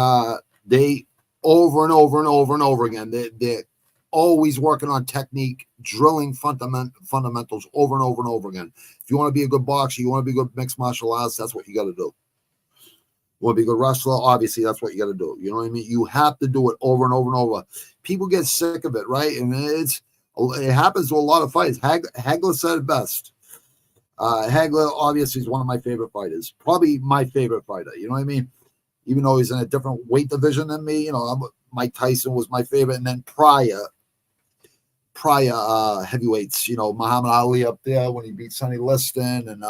they over and over and over and over again, they're always working on technique, drilling fundamentals over and over and over again. If you want to be a good boxer, you want to be a good mixed martial arts, that's what you got to do. You want to be a good wrestler, obviously, that's what you got to do. You know what I mean? You have to do it over and over and over. People get sick of it, right? And it happens to a lot of fighters. Hagler said it best. Hagler, obviously, is one of my favorite fighters. Probably my favorite fighter. You know what I mean? Even though he's in a different weight division than me, Mike Tyson was my favorite. And then prior heavyweights, Muhammad Ali up there when he beat Sonny Liston, and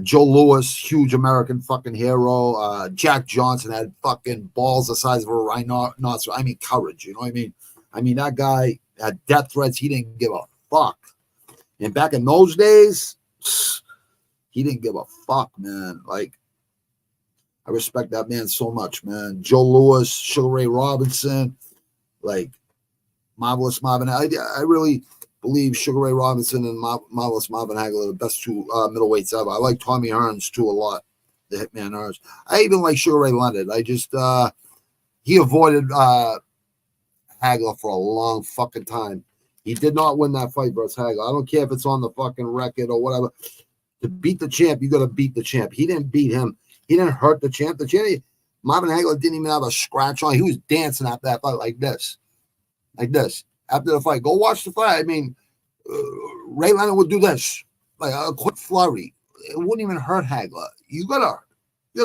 Joe Louis, huge American fucking hero. Jack Johnson had fucking balls the size of a rhinoceros. I mean, courage. You know what I mean? I mean, that guy had death threats. He didn't give a fuck. And back in those days, he didn't give a fuck, man. Like, I respect that man so much, man. Joe Louis, Sugar Ray Robinson, like Marvelous Marvin. I really believe Sugar Ray Robinson and Marvelous Marvin Hagler are the best two middleweights ever. I like Tommy Hearns too a lot, the Hitman Hearns. I even like Sugar Ray Leonard. I just he avoided Hagler for a long fucking time. He did not win that fight versus Hagler. I don't care if it's on the fucking record or whatever. To beat the champ, you got to beat the champ. He didn't beat him. He didn't hurt the champ. The champ, Marvin Hagler didn't even have a scratch on. He was dancing after that fight like this. Like this. After the fight. Go watch the fight. I mean, Ray Leonard would do this. Like a quick flurry. It wouldn't even hurt Hagler. You gotta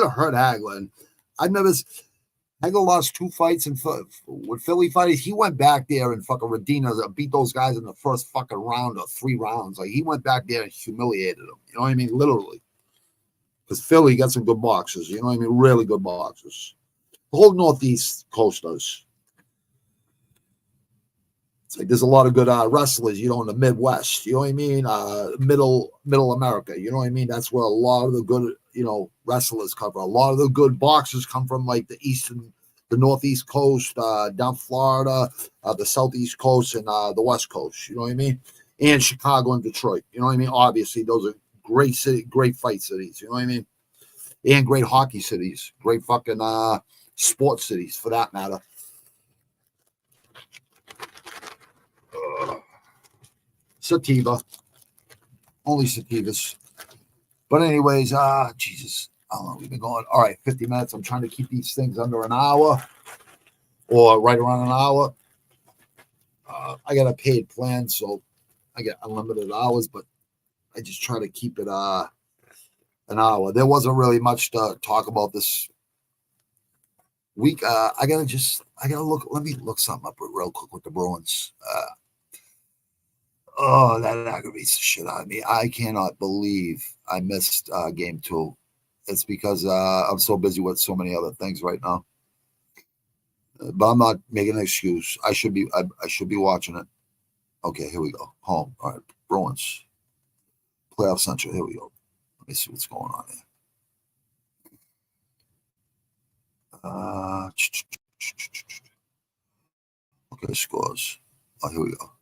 hurt Hagler. And I've never... Hagler lost 2 fights with Philly fighters. He went back there and fucking Radina beat those guys in the first fucking round or 3 rounds. Like, he went back there and humiliated them. You know what I mean? Literally. Because Philly got some good boxers. You know what I mean? Really good boxers. The whole Northeast coast does. It's like there's a lot of good wrestlers, in the Midwest. You know what I mean? Middle America. You know what I mean? That's where a lot of the good, wrestlers come from. A lot of the good boxers come from like the Northeast coast, down Florida, the Southeast coast, and the West Coast. You know what I mean? And Chicago and Detroit. You know what I mean? Obviously, those are great city, great fight cities. You know what I mean? And great hockey cities, great fucking sports cities for that matter. Sativa, only sativas. But anyways, Jesus, I don't know. We've been going all right, 50 minutes. I'm trying to keep these things under an hour or right around an hour. I got a paid plan, so I get unlimited hours, but I just try to keep it an hour. There wasn't really much to talk about this week. I gotta look. Let me look something up real quick with the Bruins. Oh, that aggravates the shit out of me. I cannot believe I missed game 2. It's because I'm so busy with so many other things right now. But I'm not making an excuse. I should be watching it. Okay, here we go. Home. All right, Bruins. Playoff Central. Here we go. Let me see what's going on here. Okay, scores. Oh, here we go.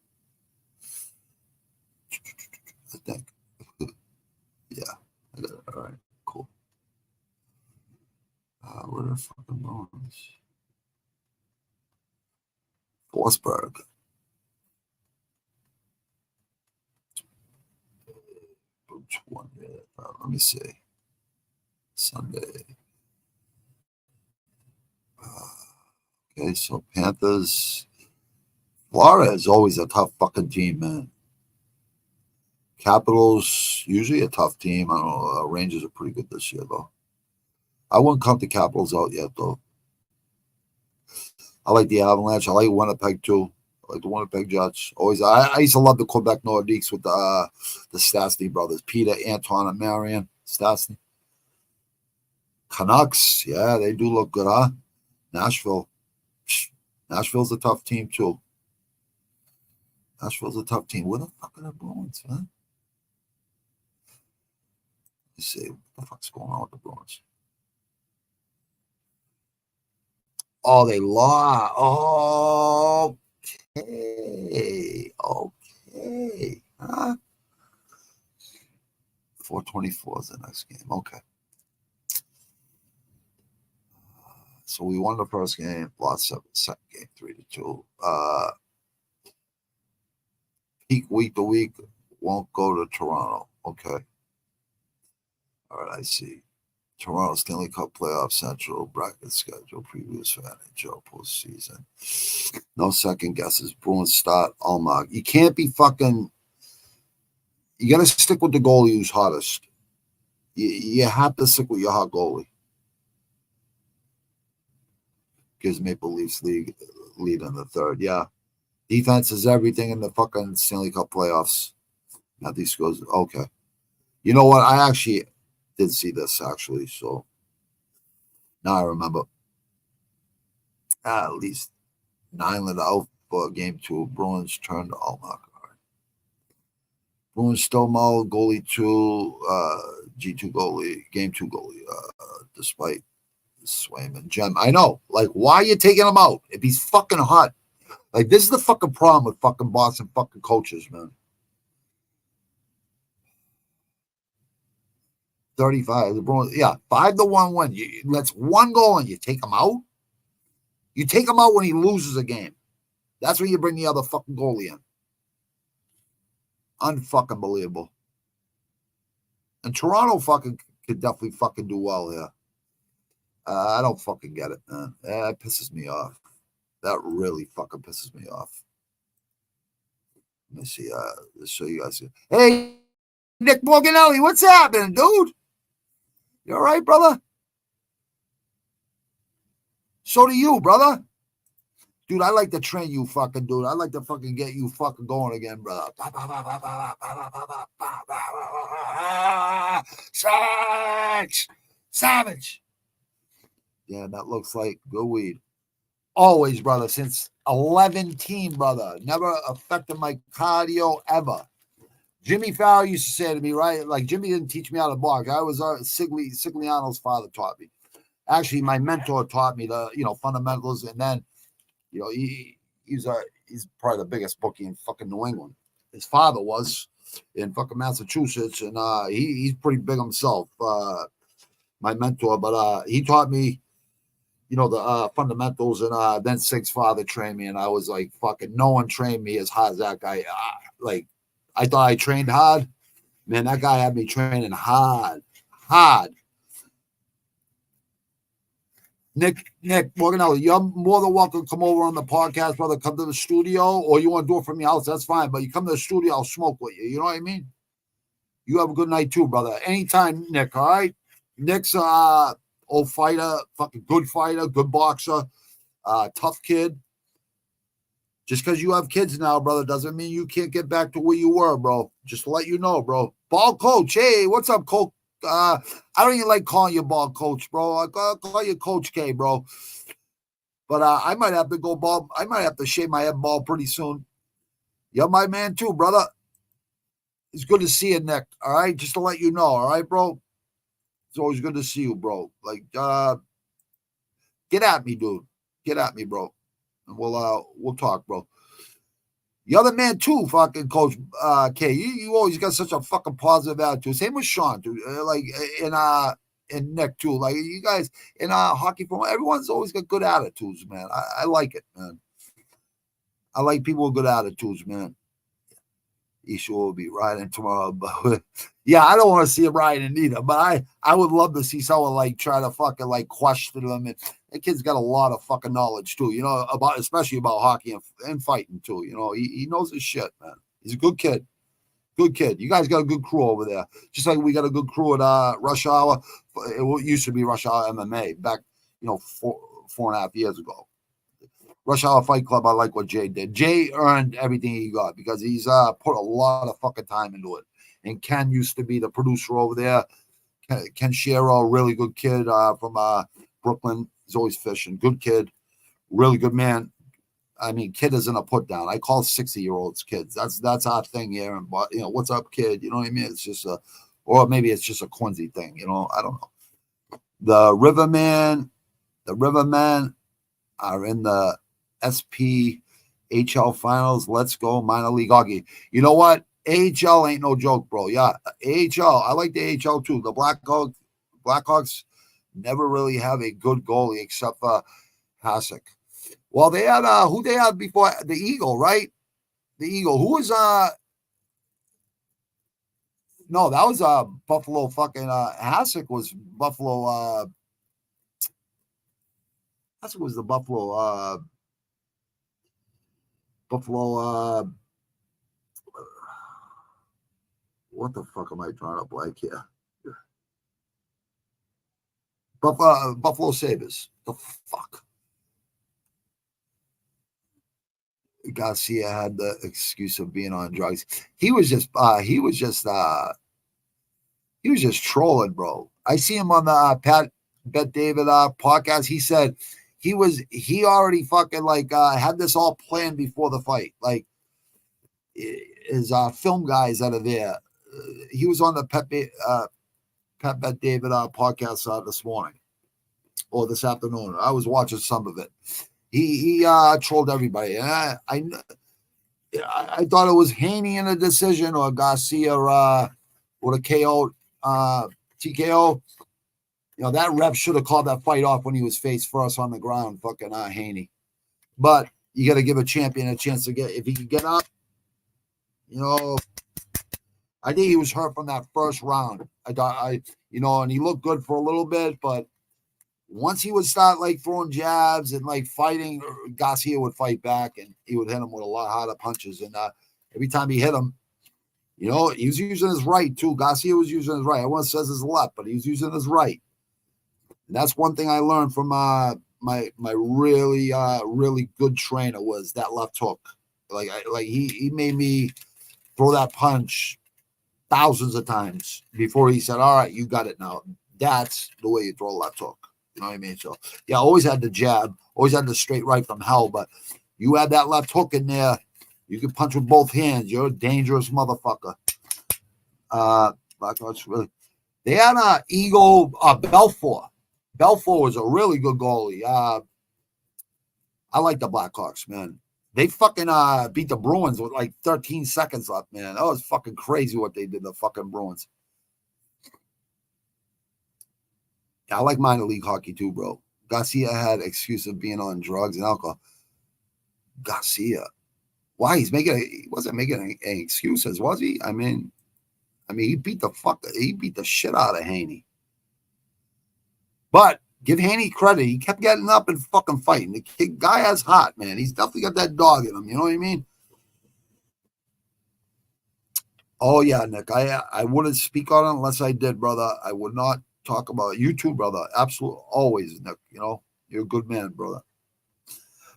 I think. Yeah. I got it. All right. Cool. Where are the fucking Bruins? Forsberg. Which one? Let me see. Sunday. Okay, so Panthers. Florida is always a tough fucking team, man. Capitals, usually a tough team. I don't know. Rangers are pretty good this year, though. I wouldn't count the Capitals out yet, though. I like the Avalanche. I like Winnipeg, too. I like the Winnipeg Jets. Always. I used to love the Quebec Nordiques with the Stastny brothers. Peter, Anton, and Marion Stastny. Canucks, yeah, they do look good, huh? Nashville. Nashville's a tough team, too. Nashville's a tough team. Where the fuck are the Bruins, man? Let's see. What the fuck's going on with the Bruins? Oh, they lost. Okay. Okay. Huh? 424 is the next game. Okay. So we won the first game, lost second game, 3-2. Peak week to week, won't go to Toronto. Okay. All right, I see. Toronto Stanley Cup playoff central bracket schedule previews for NHL postseason. No second guesses. Bruins start Almag. You can't be fucking. You got to stick with the goalie who's hottest. You have to stick with your hot goalie. Gives Maple Leafs lead in the third. Yeah. Defense is everything in the fucking Stanley Cup playoffs. Now these goes. Okay. You know what? I actually did see this, actually. So now I remember. At least Nyland out for game 2. Bruins turned to Almag. Bruins still Mo, goalie 2, G2 goalie, game 2 goalie, despite Swayman. Gem, I know. Like, why are you taking him out? If he's fucking hot. Like, this is the fucking problem with fucking Boston fucking coaches, man. 35. The Bruins, yeah, 5-1 win. Let's one goal and you take him out. You take him out when he loses a game. That's when you bring the other fucking goalie in. Unfucking believable. And Toronto fucking could definitely fucking do well here. I don't fucking get it, man. That pisses me off. That really fucking pisses me off. Let me see. Let's show you guys. Hey, Nick Morganelli, what's happening, dude? You all right, brother? So do you, brother. Dude, I like to train you, fucking dude. I like to fucking get you fucking going again, brother. Savage. Yeah, that looks like good weed. Always, brother, since 11, brother. Never affected my cardio ever. Jimmy Farrow used to say to me, right? Like, Jimmy didn't teach me how to box. I was Sigliano's father taught me. Actually, my mentor taught me the, fundamentals, and then, he's probably the biggest bookie in fucking New England. His father was in fucking Massachusetts, and he's pretty big himself. My mentor, but he taught me, the fundamentals, and then Sig's father trained me, and I was like, fucking, no one trained me as hard as that guy. I thought I trained hard. Man, that guy had me training hard. Nick Morganelli, you're more than welcome to come over on the podcast, brother. Come to the studio, or you want to do it from your house, that's fine. But you come to the studio, I'll smoke with you. You know what I mean? You have a good night too, brother. Anytime, Nick, all right? Nick's old fighter, fucking good fighter, good boxer, tough kid. Just because you have kids now, brother, doesn't mean you can't get back to where you were, bro. Just to let you know, bro. Ball coach, hey, what's up, coach? I don't even like calling you ball coach, bro. I call you Coach K, bro. But I might have to go ball. I might have to shave my head bald pretty soon. You're my man too, brother. It's good to see you, Nick. All right, just to let you know. All right, bro. It's always good to see you, bro. Like, get at me, dude. Get at me, bro. And we'll talk, bro. You're the man too, fucking Coach K. You always got such a fucking positive attitude. Same with Sean, dude. Like in Nick too. Like you guys in hockey from everyone's always got good attitudes, man. I like it, man. I like people with good attitudes, man. Isha will be riding tomorrow, but yeah, I don't want to see him riding either. But I would love to see someone like try to fucking like question him. And that kid's got a lot of fucking knowledge too, you know, about especially about hockey and fighting too. You know, he knows his shit, man. He's a good kid. Good kid. You guys got a good crew over there. Just like we got a good crew at Rush Hour. It used to be Rush Hour MMA back, you know, 4.5 years ago. Rush Hour Fight Club, I like what Jay did. Jay earned everything he got because he's put a lot of fucking time into it. And Ken used to be the producer over there. Ken Shero, really good kid from Brooklyn. He's always fishing. Good kid. Really good man. I mean, kid isn't a put down. I call 60-year-olds kids. That's our thing here. And you know, what's up, kid? You know what I mean? It's just or maybe it's just a Quincy thing. You know, I don't know. The Rivermen are in the SPHL finals. Let's go minor league hockey. You know what? AHL ain't no joke, bro. Yeah, AHL. I like the AHL too. The Blackhawks never really have a good goalie except for Hasek. Well, they had who they had before the Eagle, right? The Eagle. Who was no, that was Buffalo fucking Hasek was Buffalo Hasek was the Buffalo what the fuck am I trying to blank here? Buffalo Sabres. The fuck. Garcia had the excuse of being on drugs. He was just trolling, bro. I see him on the Pat Bet David podcast. He said he already fucking like had this all planned before the fight. Like his film guys that are there. He was on the Pat Bet David podcast this morning or this afternoon. I was watching some of it. He trolled everybody. And I thought it was Haney in a decision or Garcia with a KO, TKO. You know, that ref should have called that fight off when he was face first on the ground, fucking Haney. But you got to give a champion a chance to get, if he can get up, you know, I think he was hurt from that first round. You know, and he looked good for a little bit, but once he would start like throwing jabs and like fighting, Garcia would fight back and he would hit him with a lot harder punches. And every time he hit him, you know, he was using his right too. Garcia was using his right. Everyone says his left, but he was using his right. And that's one thing I learned from my really good trainer was that left hook. Like he made me throw that punch thousands of times before he said, "All right, you got it now." That's the way you throw a left hook. You know what I mean? So, yeah, always had the jab, always had the straight right from hell, but you had that left hook in there, you can punch with both hands. You're a dangerous motherfucker. Blackhawks really. They had Eagle Belfour. Belfour was a really good goalie. I like the Blackhawks, man. They fucking beat the Bruins with like 13 seconds left, man. That was fucking crazy what they did, the fucking Bruins. I like minor league hockey too, bro. Garcia had excuse of being on drugs and alcohol. Garcia, why he wasn't making any excuses, was he? I mean, he beat the shit out of Haney. But give Haney credit, he kept getting up and fucking fighting. The guy has heart, man. He's definitely got that dog in him. You know what I mean? Oh yeah, Nick. I wouldn't speak on it unless I did, brother. I would not talk about it. You too, brother. Absolutely. Always, Nick. You know, you're a good man, brother.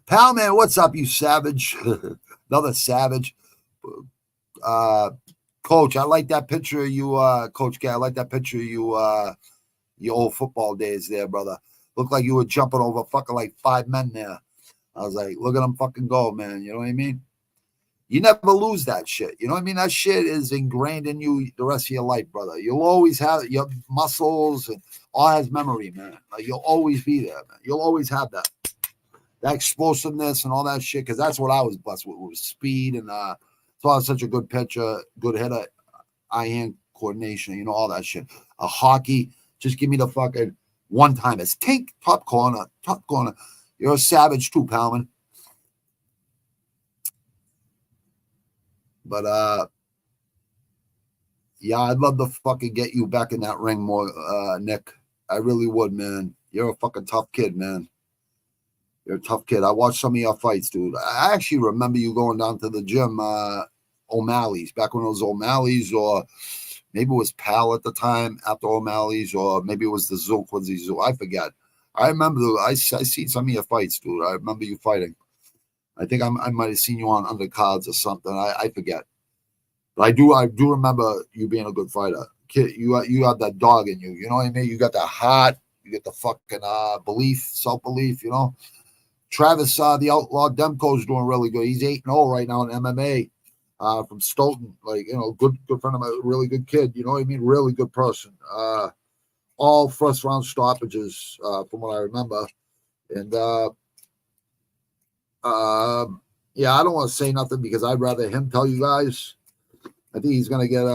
Pal, man, what's up, you savage? Another savage. Coach, I like that picture of you, Coach K. I like that picture of you, your old football days there, brother. Looked like you were jumping over fucking like 5 men there. I was like, look at them fucking go, man. You know what I mean? You never lose that shit. You know what I mean? That shit is ingrained in you the rest of your life, brother. You'll always have your muscles and all has memory, man. Like you'll always be there, man. You'll always have that. that explosiveness and all that shit, because that's what I was blessed with was speed and so I was such a good pitcher, good hitter, eye-hand coordination, you know, all that shit. A hockey, just give me the fucking one-timers. Tink, top corner. You're a savage too, Palman. But yeah, I'd love to fucking get you back in that ring more, Nick. I really would, man. You're a fucking tough kid, man. You're a tough kid. I watched some of your fights, dude. I actually remember you going down to the gym, O'Malley's, back when it was O'Malley's, or maybe it was Pal at the time after O'Malley's, or maybe it was the Zoo, Quincy Zoo. I forget. I remember, I seen some of your fights, dude. I remember you fighting. I think I might have seen you on undercards or something. I forget. But I do remember you being a good fighter. Kid, you have that dog in you. You know what I mean? You got that heart. You get the fucking belief, self-belief, you know? Travis, the Outlaw Demko's doing really good. He's 8-0 right now in MMA from Stoughton. Like, you know, good friend of mine, really good kid. You know what I mean? Really good person. All first-round stoppages from what I remember. And, yeah, I don't want to say nothing because I'd rather him tell you guys. I think he's going to get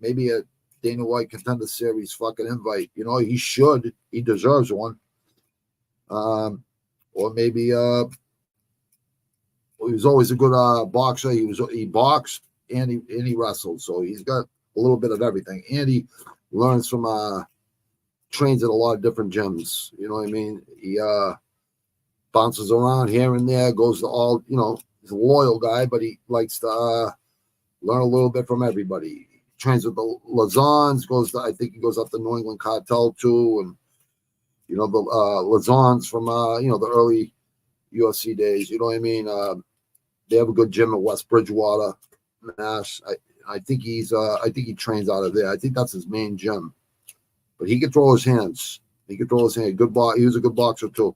maybe a Dana White Contender Series fucking invite. You know, he should. He deserves one. Or maybe he was always a good boxer. He boxed and he wrestled, so he's got a little bit of everything. And he learns from trains at a lot of different gyms. You know what I mean? He bounces around here and there, goes to all. You know, he's a loyal guy, but he likes to learn a little bit from everybody. He trains with the Lazans. I think he goes up the New England Cartel too, and. You know, the Lazans from, you know, the early UFC days. You know what I mean? They have a good gym at West Bridgewater, Mass. I think he trains out of there. I think that's his main gym. But he can throw his hands. Good He was a good boxer, too.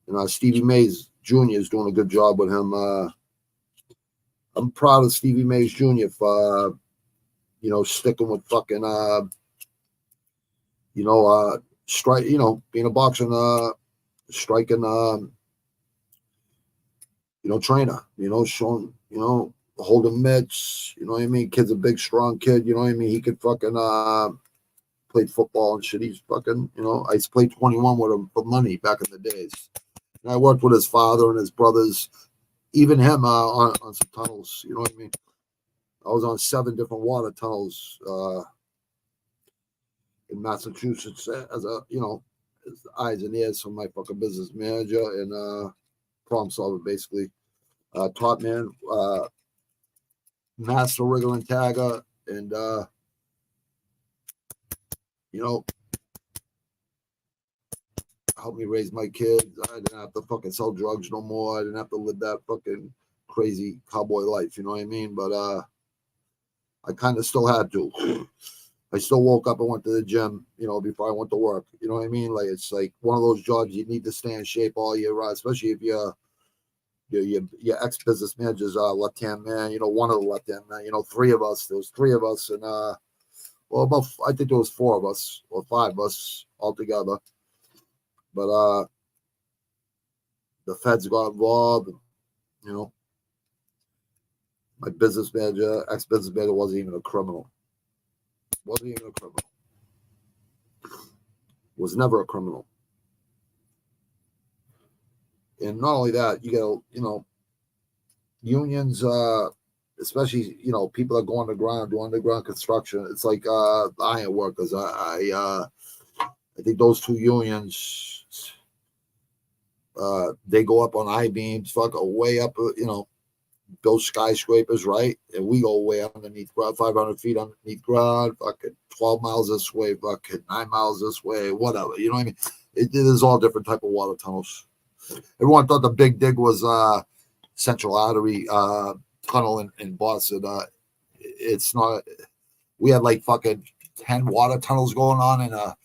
And Stevie Mays Jr. is doing a good job with him. I'm proud of Stevie Mays Jr. for, you know, sticking with fucking, you know, strike, you know, being a boxing, striking, you know, trainer, you know, showing, you know, holding mitts, you know what I mean? Kid's a big, strong kid, you know what I mean? He could fucking, played football and shit. He's fucking, you know, I used to play 21 with him for money back in the days. And I worked with his father and his brothers, even him, on some tunnels, you know what I mean? I was on 7 different water tunnels, in Massachusetts as a, you know, as eyes and ears from my fucking business manager and problem solver, basically. Top man, master rigger and tagger, and you know, helped me raise my kids. I didn't have to fucking sell drugs no more. I didn't have to live that fucking crazy cowboy life, you know what I mean? But I kind of still had to. I still woke up and went to the gym, you know, before I went to work. You know what I mean? Like, it's like one of those jobs you need to stay in shape all year round, especially if your ex-business manager's left-hand man, you know, one of the left-hand men, you know, 3 of us. There was 3 of us, and well, I think there was 4 of us or 5 of us all together. But the feds got involved, you know. My business manager, ex-business manager, wasn't even a criminal. Was never a criminal. And not only that, you get, you know, unions, especially, you know, people that go underground, do underground construction. It's like iron workers. I think those 2 unions, they go up on I-beams, way up, you know, build skyscrapers, right? And we go way underneath ground, 500 feet underneath ground, fucking 12 miles this way, fucking 9 miles this way, whatever. You know what I mean? There's all different type of water tunnels. Everyone thought the big dig was Central Artery tunnel in Boston. It's not. We had like fucking 10 water tunnels going on in a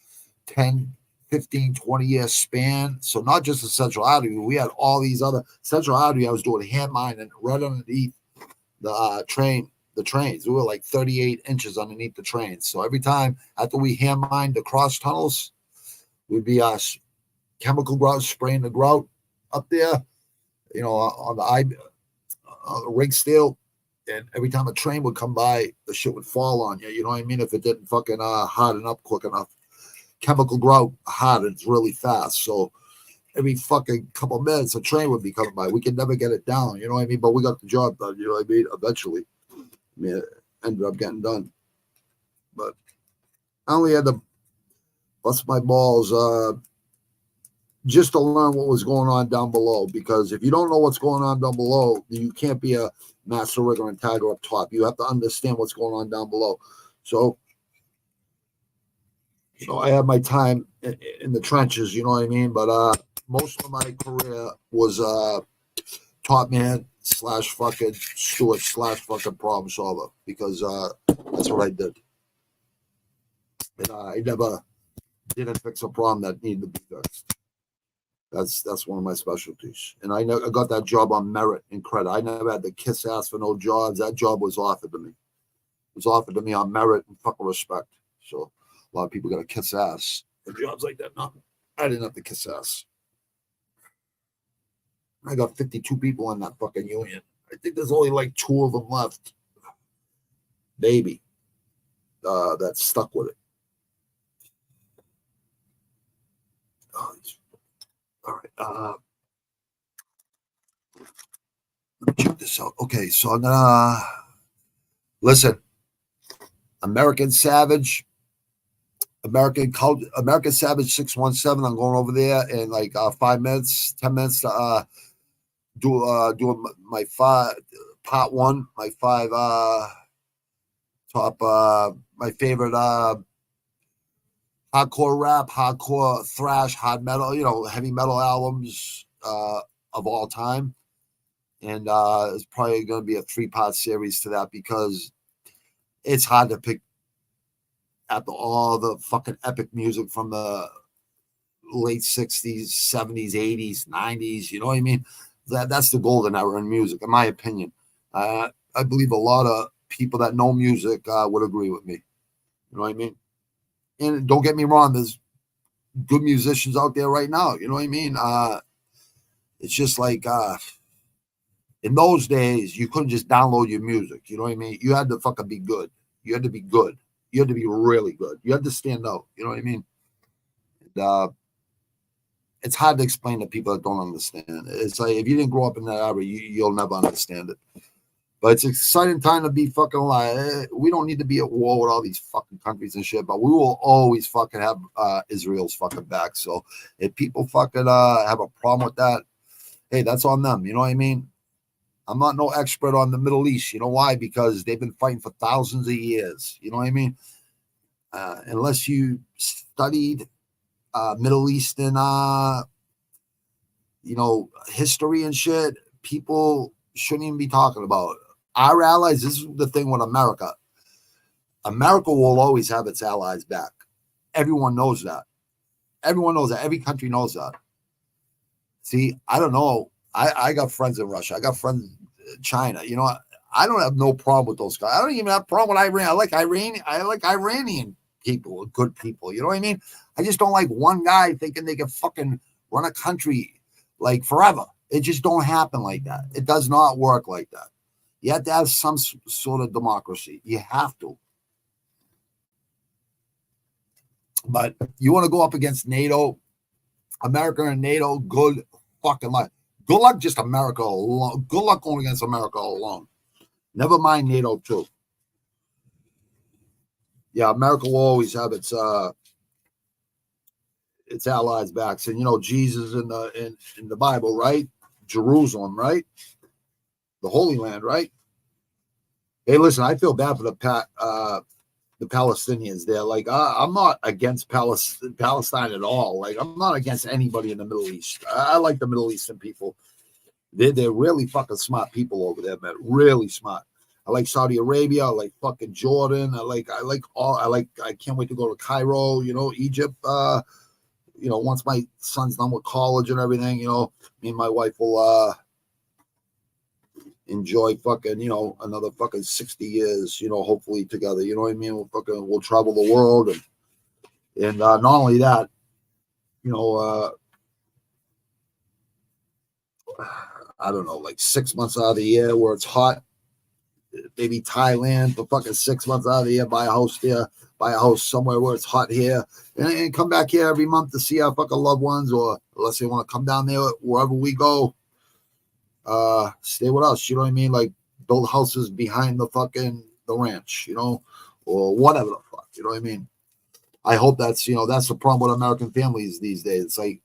10, 15, 20-year span. So not just the Central Artery, we had all these other Central Artery. I was doing hand mining right underneath the trains. We were like 38 inches underneath the trains. So every time after we hand mined the cross tunnels, we'd be chemical grout, spraying the grout up there, you know, on the rig steel. And every time a train would come by, the shit would fall on you. You know what I mean? If it didn't fucking harden up quick enough. Chemical grout hardens really fast. So every fucking couple minutes, a train would be coming by. We could never get it down. You know what I mean? But we got the job done. You know what I mean? Eventually. I mean, it ended up getting done. But I only had to bust my balls just to learn what was going on down below. Because if you don't know what's going on down below, you can't be a master rigger and tagger up top. You have to understand what's going on down below. So, you know, I had my time in the trenches, you know what I mean? But most of my career was top man / fucking steward / fucking problem solver, because that's what I did. And I never didn't fix a problem that needed to be fixed. That's one of my specialties. And I got that job on merit and credit. I never had to kiss ass for no jobs. That job was offered to me. It was offered to me on merit and fucking respect. So a lot of people got to kiss ass for jobs like that. No, I didn't have to kiss ass. I got 52 people in that fucking union. I think there's only like 2 of them left. Maybe. That's stuck with it. All right. Let me check this out. Okay, so I'm gonna listen. American Savage, American Savage 617. I'm going over there in like 5 minutes, 10 minutes to do my part 1, my 5 top my favorite hardcore rap, hardcore thrash, hard metal, you know, heavy metal albums of all time. And it's probably going to be a 3-part series to that, because it's hard to pick after all the fucking epic music from the late 60s, 70s, 80s, 90s. You know what I mean? That's the golden era in music, in my opinion. I believe a lot of people that know music would agree with me. You know what I mean? And don't get me wrong, there's good musicians out there right now. You know what I mean? It's just like in those days, you couldn't just download your music. You know what I mean? You had to fucking be good. You had to be good. You had to be really good. You had to stand out. You know what I mean? And, it's hard to explain to people that don't understand. It's like if you didn't grow up in that era, you'll never understand it. But it's an exciting time to be fucking alive. We don't need to be at war with all these fucking countries and shit, but we will always fucking have Israel's fucking back. So if people fucking have a problem with that, hey, that's on them. You know what I mean? I'm not no expert on the Middle East. You know why? Because they've been fighting for thousands of years. You know what I mean? Unless you studied Middle Eastern, you know, history and shit, people shouldn't even be talking about it. Our allies, this is the thing with America. America will always have its allies back. Everyone knows that. Everyone knows that. Every country knows that. See, I don't know. I got friends in Russia. I got friends in China. You know, I don't have no problem with those guys. I don't even have a problem with Iran. I like Iranian people, good people. You know what I mean? I just don't like one guy thinking they can fucking run a country like forever. It just don't happen like that. It does not work like that. You have to have some sort of democracy. You have to. But you want to go up against NATO, America and NATO, good fucking luck. Good luck just America alone. Good luck going against America alone. Never mind NATO too. Yeah, America will always have its allies back. And you know, Jesus in the Bible, right? Jerusalem, right? The Holy Land, right? Hey, listen, I feel bad for the Palestinians there. Like, I'm not against Palestine at all. Like, I'm not against anybody in the Middle East. I like the Middle Eastern people. They're really fucking smart people over there, man. Really smart. I like Saudi Arabia. I like fucking Jordan. I can't wait to go to Cairo, you know, Egypt. You know, once my son's done with college and everything, you know, me and my wife will enjoy fucking, you know, another fucking 60 years, you know, hopefully together. You know what I mean? We'll travel the world. And not only that, you know, I don't know, like 6 months out of the year where it's hot. Maybe Thailand for fucking 6 months out of the year. Buy a house there. Buy a house somewhere where it's hot here, and come back here every month to see our fucking loved ones, or unless they want to come down there wherever we go. Stay with us. You know what I mean? Like build houses behind the ranch, or whatever the fuck. You know what I mean? I hope that's the problem with American families these days. It's like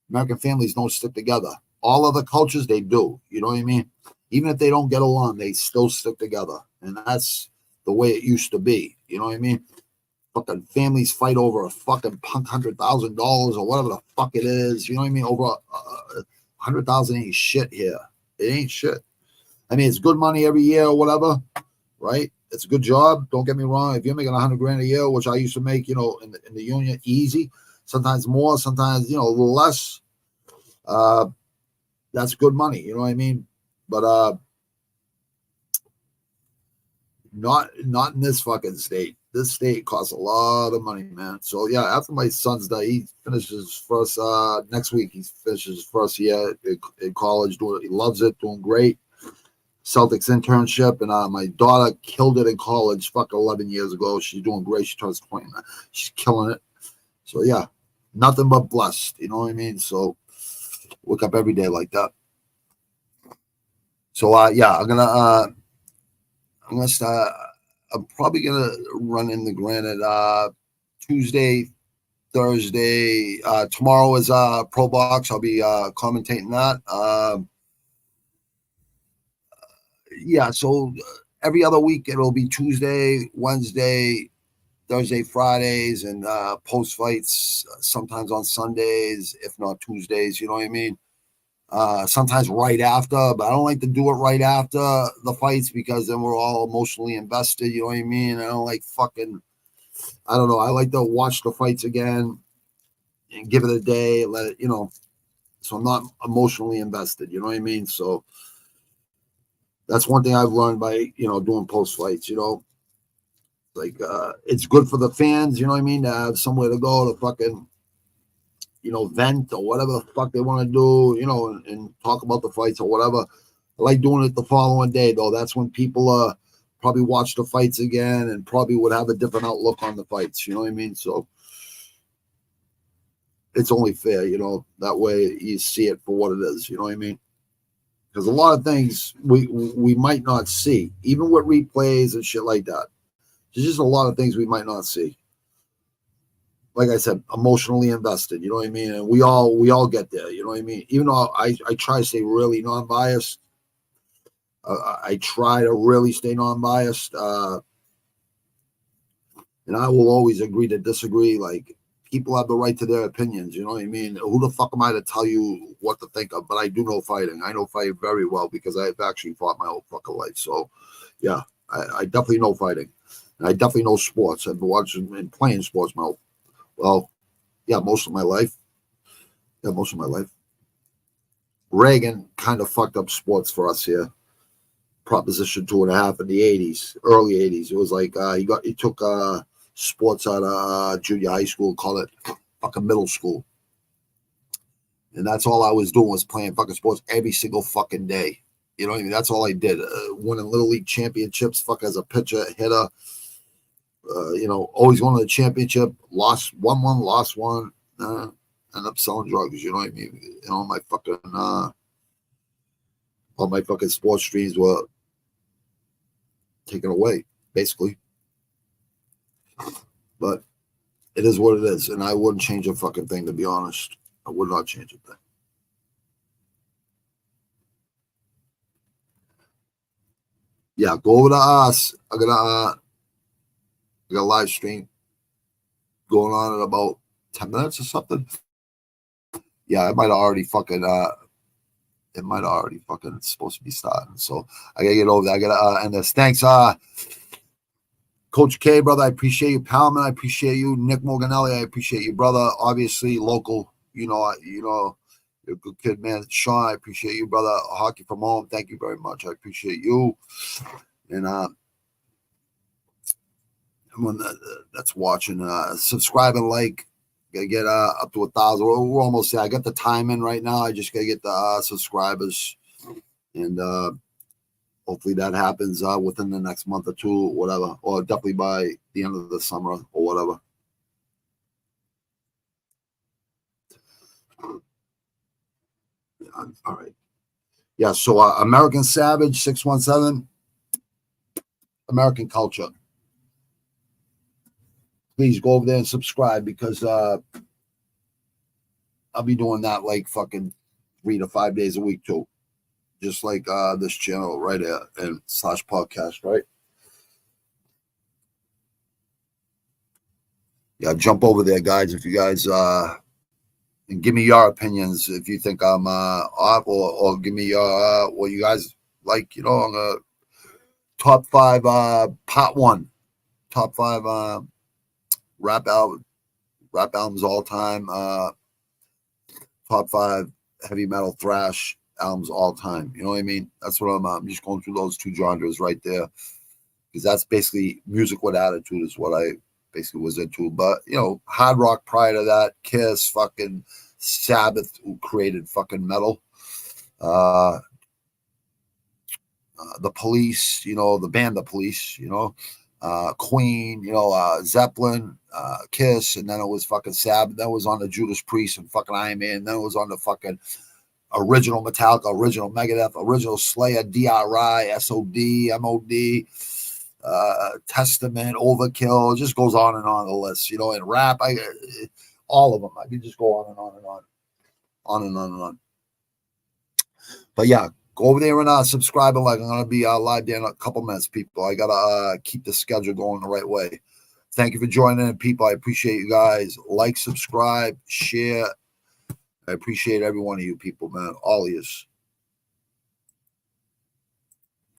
American families don't stick together. All other cultures, they do. You know what I mean? Even if they don't get along, they still stick together. And that's the way it used to be. You know what I mean? Fucking families fight over a fucking $100,000 or whatever the fuck it is. You know what I mean? Over $100,000 ain't shit here. It ain't shit. I mean, it's good money every year or whatever, right? It's a good job. Don't get me wrong. If you're making $100,000 a year, which I used to make, in the union, easy. Sometimes more, sometimes a little less. That's good money. You know what I mean? But not in this fucking state. This state costs a lot of money, man. So yeah, after my son's done, he finishes first next week. He finishes his first year in college. He loves it, doing great. Celtics internship, and my daughter killed it in college. 11 years ago. She's doing great. She turns 20 now. She's killing it. So yeah, nothing but blessed. You know what I mean? So wake up every day like that. So yeah, I'm probably gonna run in the Granite Tuesday, Thursday. Tomorrow is Pro Box. I'll be commentating that. Yeah, so every other week it'll be Tuesday, Wednesday, Thursday, Fridays, and post fights sometimes on Sundays, if not Tuesdays. You know what I mean? Sometimes right after, but I don't like to do it right after the fights because then we're all emotionally invested. You know what I mean? I don't like I don't know. I like to watch the fights again and give it a day, let it, so I'm not emotionally invested. You know what I mean? So that's one thing I've learned by, doing post fights, like, it's good for the fans. You know what I mean? To have somewhere to go to fucking, vent or whatever the fuck they want to do, and talk about the fights or whatever. I like doing it the following day, though. That's when people probably watch the fights again and probably would have a different outlook on the fights. You know what I mean? So it's only fair, that way you see it for what it is. You know what I mean? Because a lot of things we might not see, even with replays and shit like that. There's just a lot of things we might not see. Like I said, emotionally invested, you know what I mean? And we all get there, you know what I mean? Even though I try to stay really non-biased, I try to really stay non-biased, and I will always agree to disagree. Like, people have the right to their opinions, you know what I mean? Who the fuck am I to tell you what to think of? But I do know fighting. I know fighting very well because I've actually fought my whole fucking life. So, yeah, I definitely know fighting. And I definitely know sports. I've been watching and playing sports most of my life. Yeah, most of my life. Reagan kind of fucked up sports for us here. Proposition 2.5 in the 80s, early 80s. It was like he took sports out of junior high school, called it fucking middle school. And that's all I was doing was playing fucking sports every single fucking day. You know what I mean? That's all I did. Winning Little League championships, as a pitcher, hitter. Always won the championship. Lost one, lost one. End up selling drugs. You know what I mean? All my fucking sports dreams were taken away, basically. But it is what it is, and I wouldn't change a fucking thing, to be honest. I would not change a thing. Yeah, go over to us. I got a live stream going on in about 10 minutes or something. Yeah, it might have already fucking supposed to be starting. So I gotta get over there. I gotta end this. Thanks, Coach K, brother. I appreciate you. Palman, I appreciate you. Nick Morganelli, I appreciate you, brother. Obviously, local. You're a good kid, man. Sean, I appreciate you, brother. Hockey from home. Thank you very much. I appreciate you. And everyone that's watching, subscribe and like. Gotta get up to 1,000. We're almost there. I got the time in right now. I just gotta get the subscribers, and hopefully that happens within the next month or two, whatever, or definitely by the end of the summer or whatever. All right. Yeah. So American Savage 617, American Culture. Please go over there and subscribe, because I'll be doing that like fucking 3 to 5 days a week too. Just like this channel right here and / podcast, right? Yeah, jump over there, guys. If you guys and give me your opinions if you think I'm off, or give me your what you guys like, you know, on the top 5 part 1, top 5 rap albums all time, top 5 heavy metal thrash albums all time. You know what I mean? That's what I'm just going through those 2 genres right there, because that's basically music with attitude is what I basically was into. But you know, hard rock prior to that, Kiss, fucking Sabbath, who created fucking metal, the Police, you know, the band The Police, you know, Queen, you know, Zeppelin, Kiss, and then it was fucking Sabbath. That was on the Judas Priest and fucking Iron Man. Then it was on the fucking original Metallica, original Megadeth, original Slayer, DRI, SOD, MOD, Testament, Overkill. It just goes on and on the list, you know. And rap, all of them. I can just go on and on and on and on and on. But yeah, go over there and subscribe and like. I'm gonna be live there in a couple minutes, people. I gotta keep the schedule going the right way. Thank you for joining in, people. I appreciate you guys. Like, subscribe, share. I appreciate every one of you people, man. All of yous.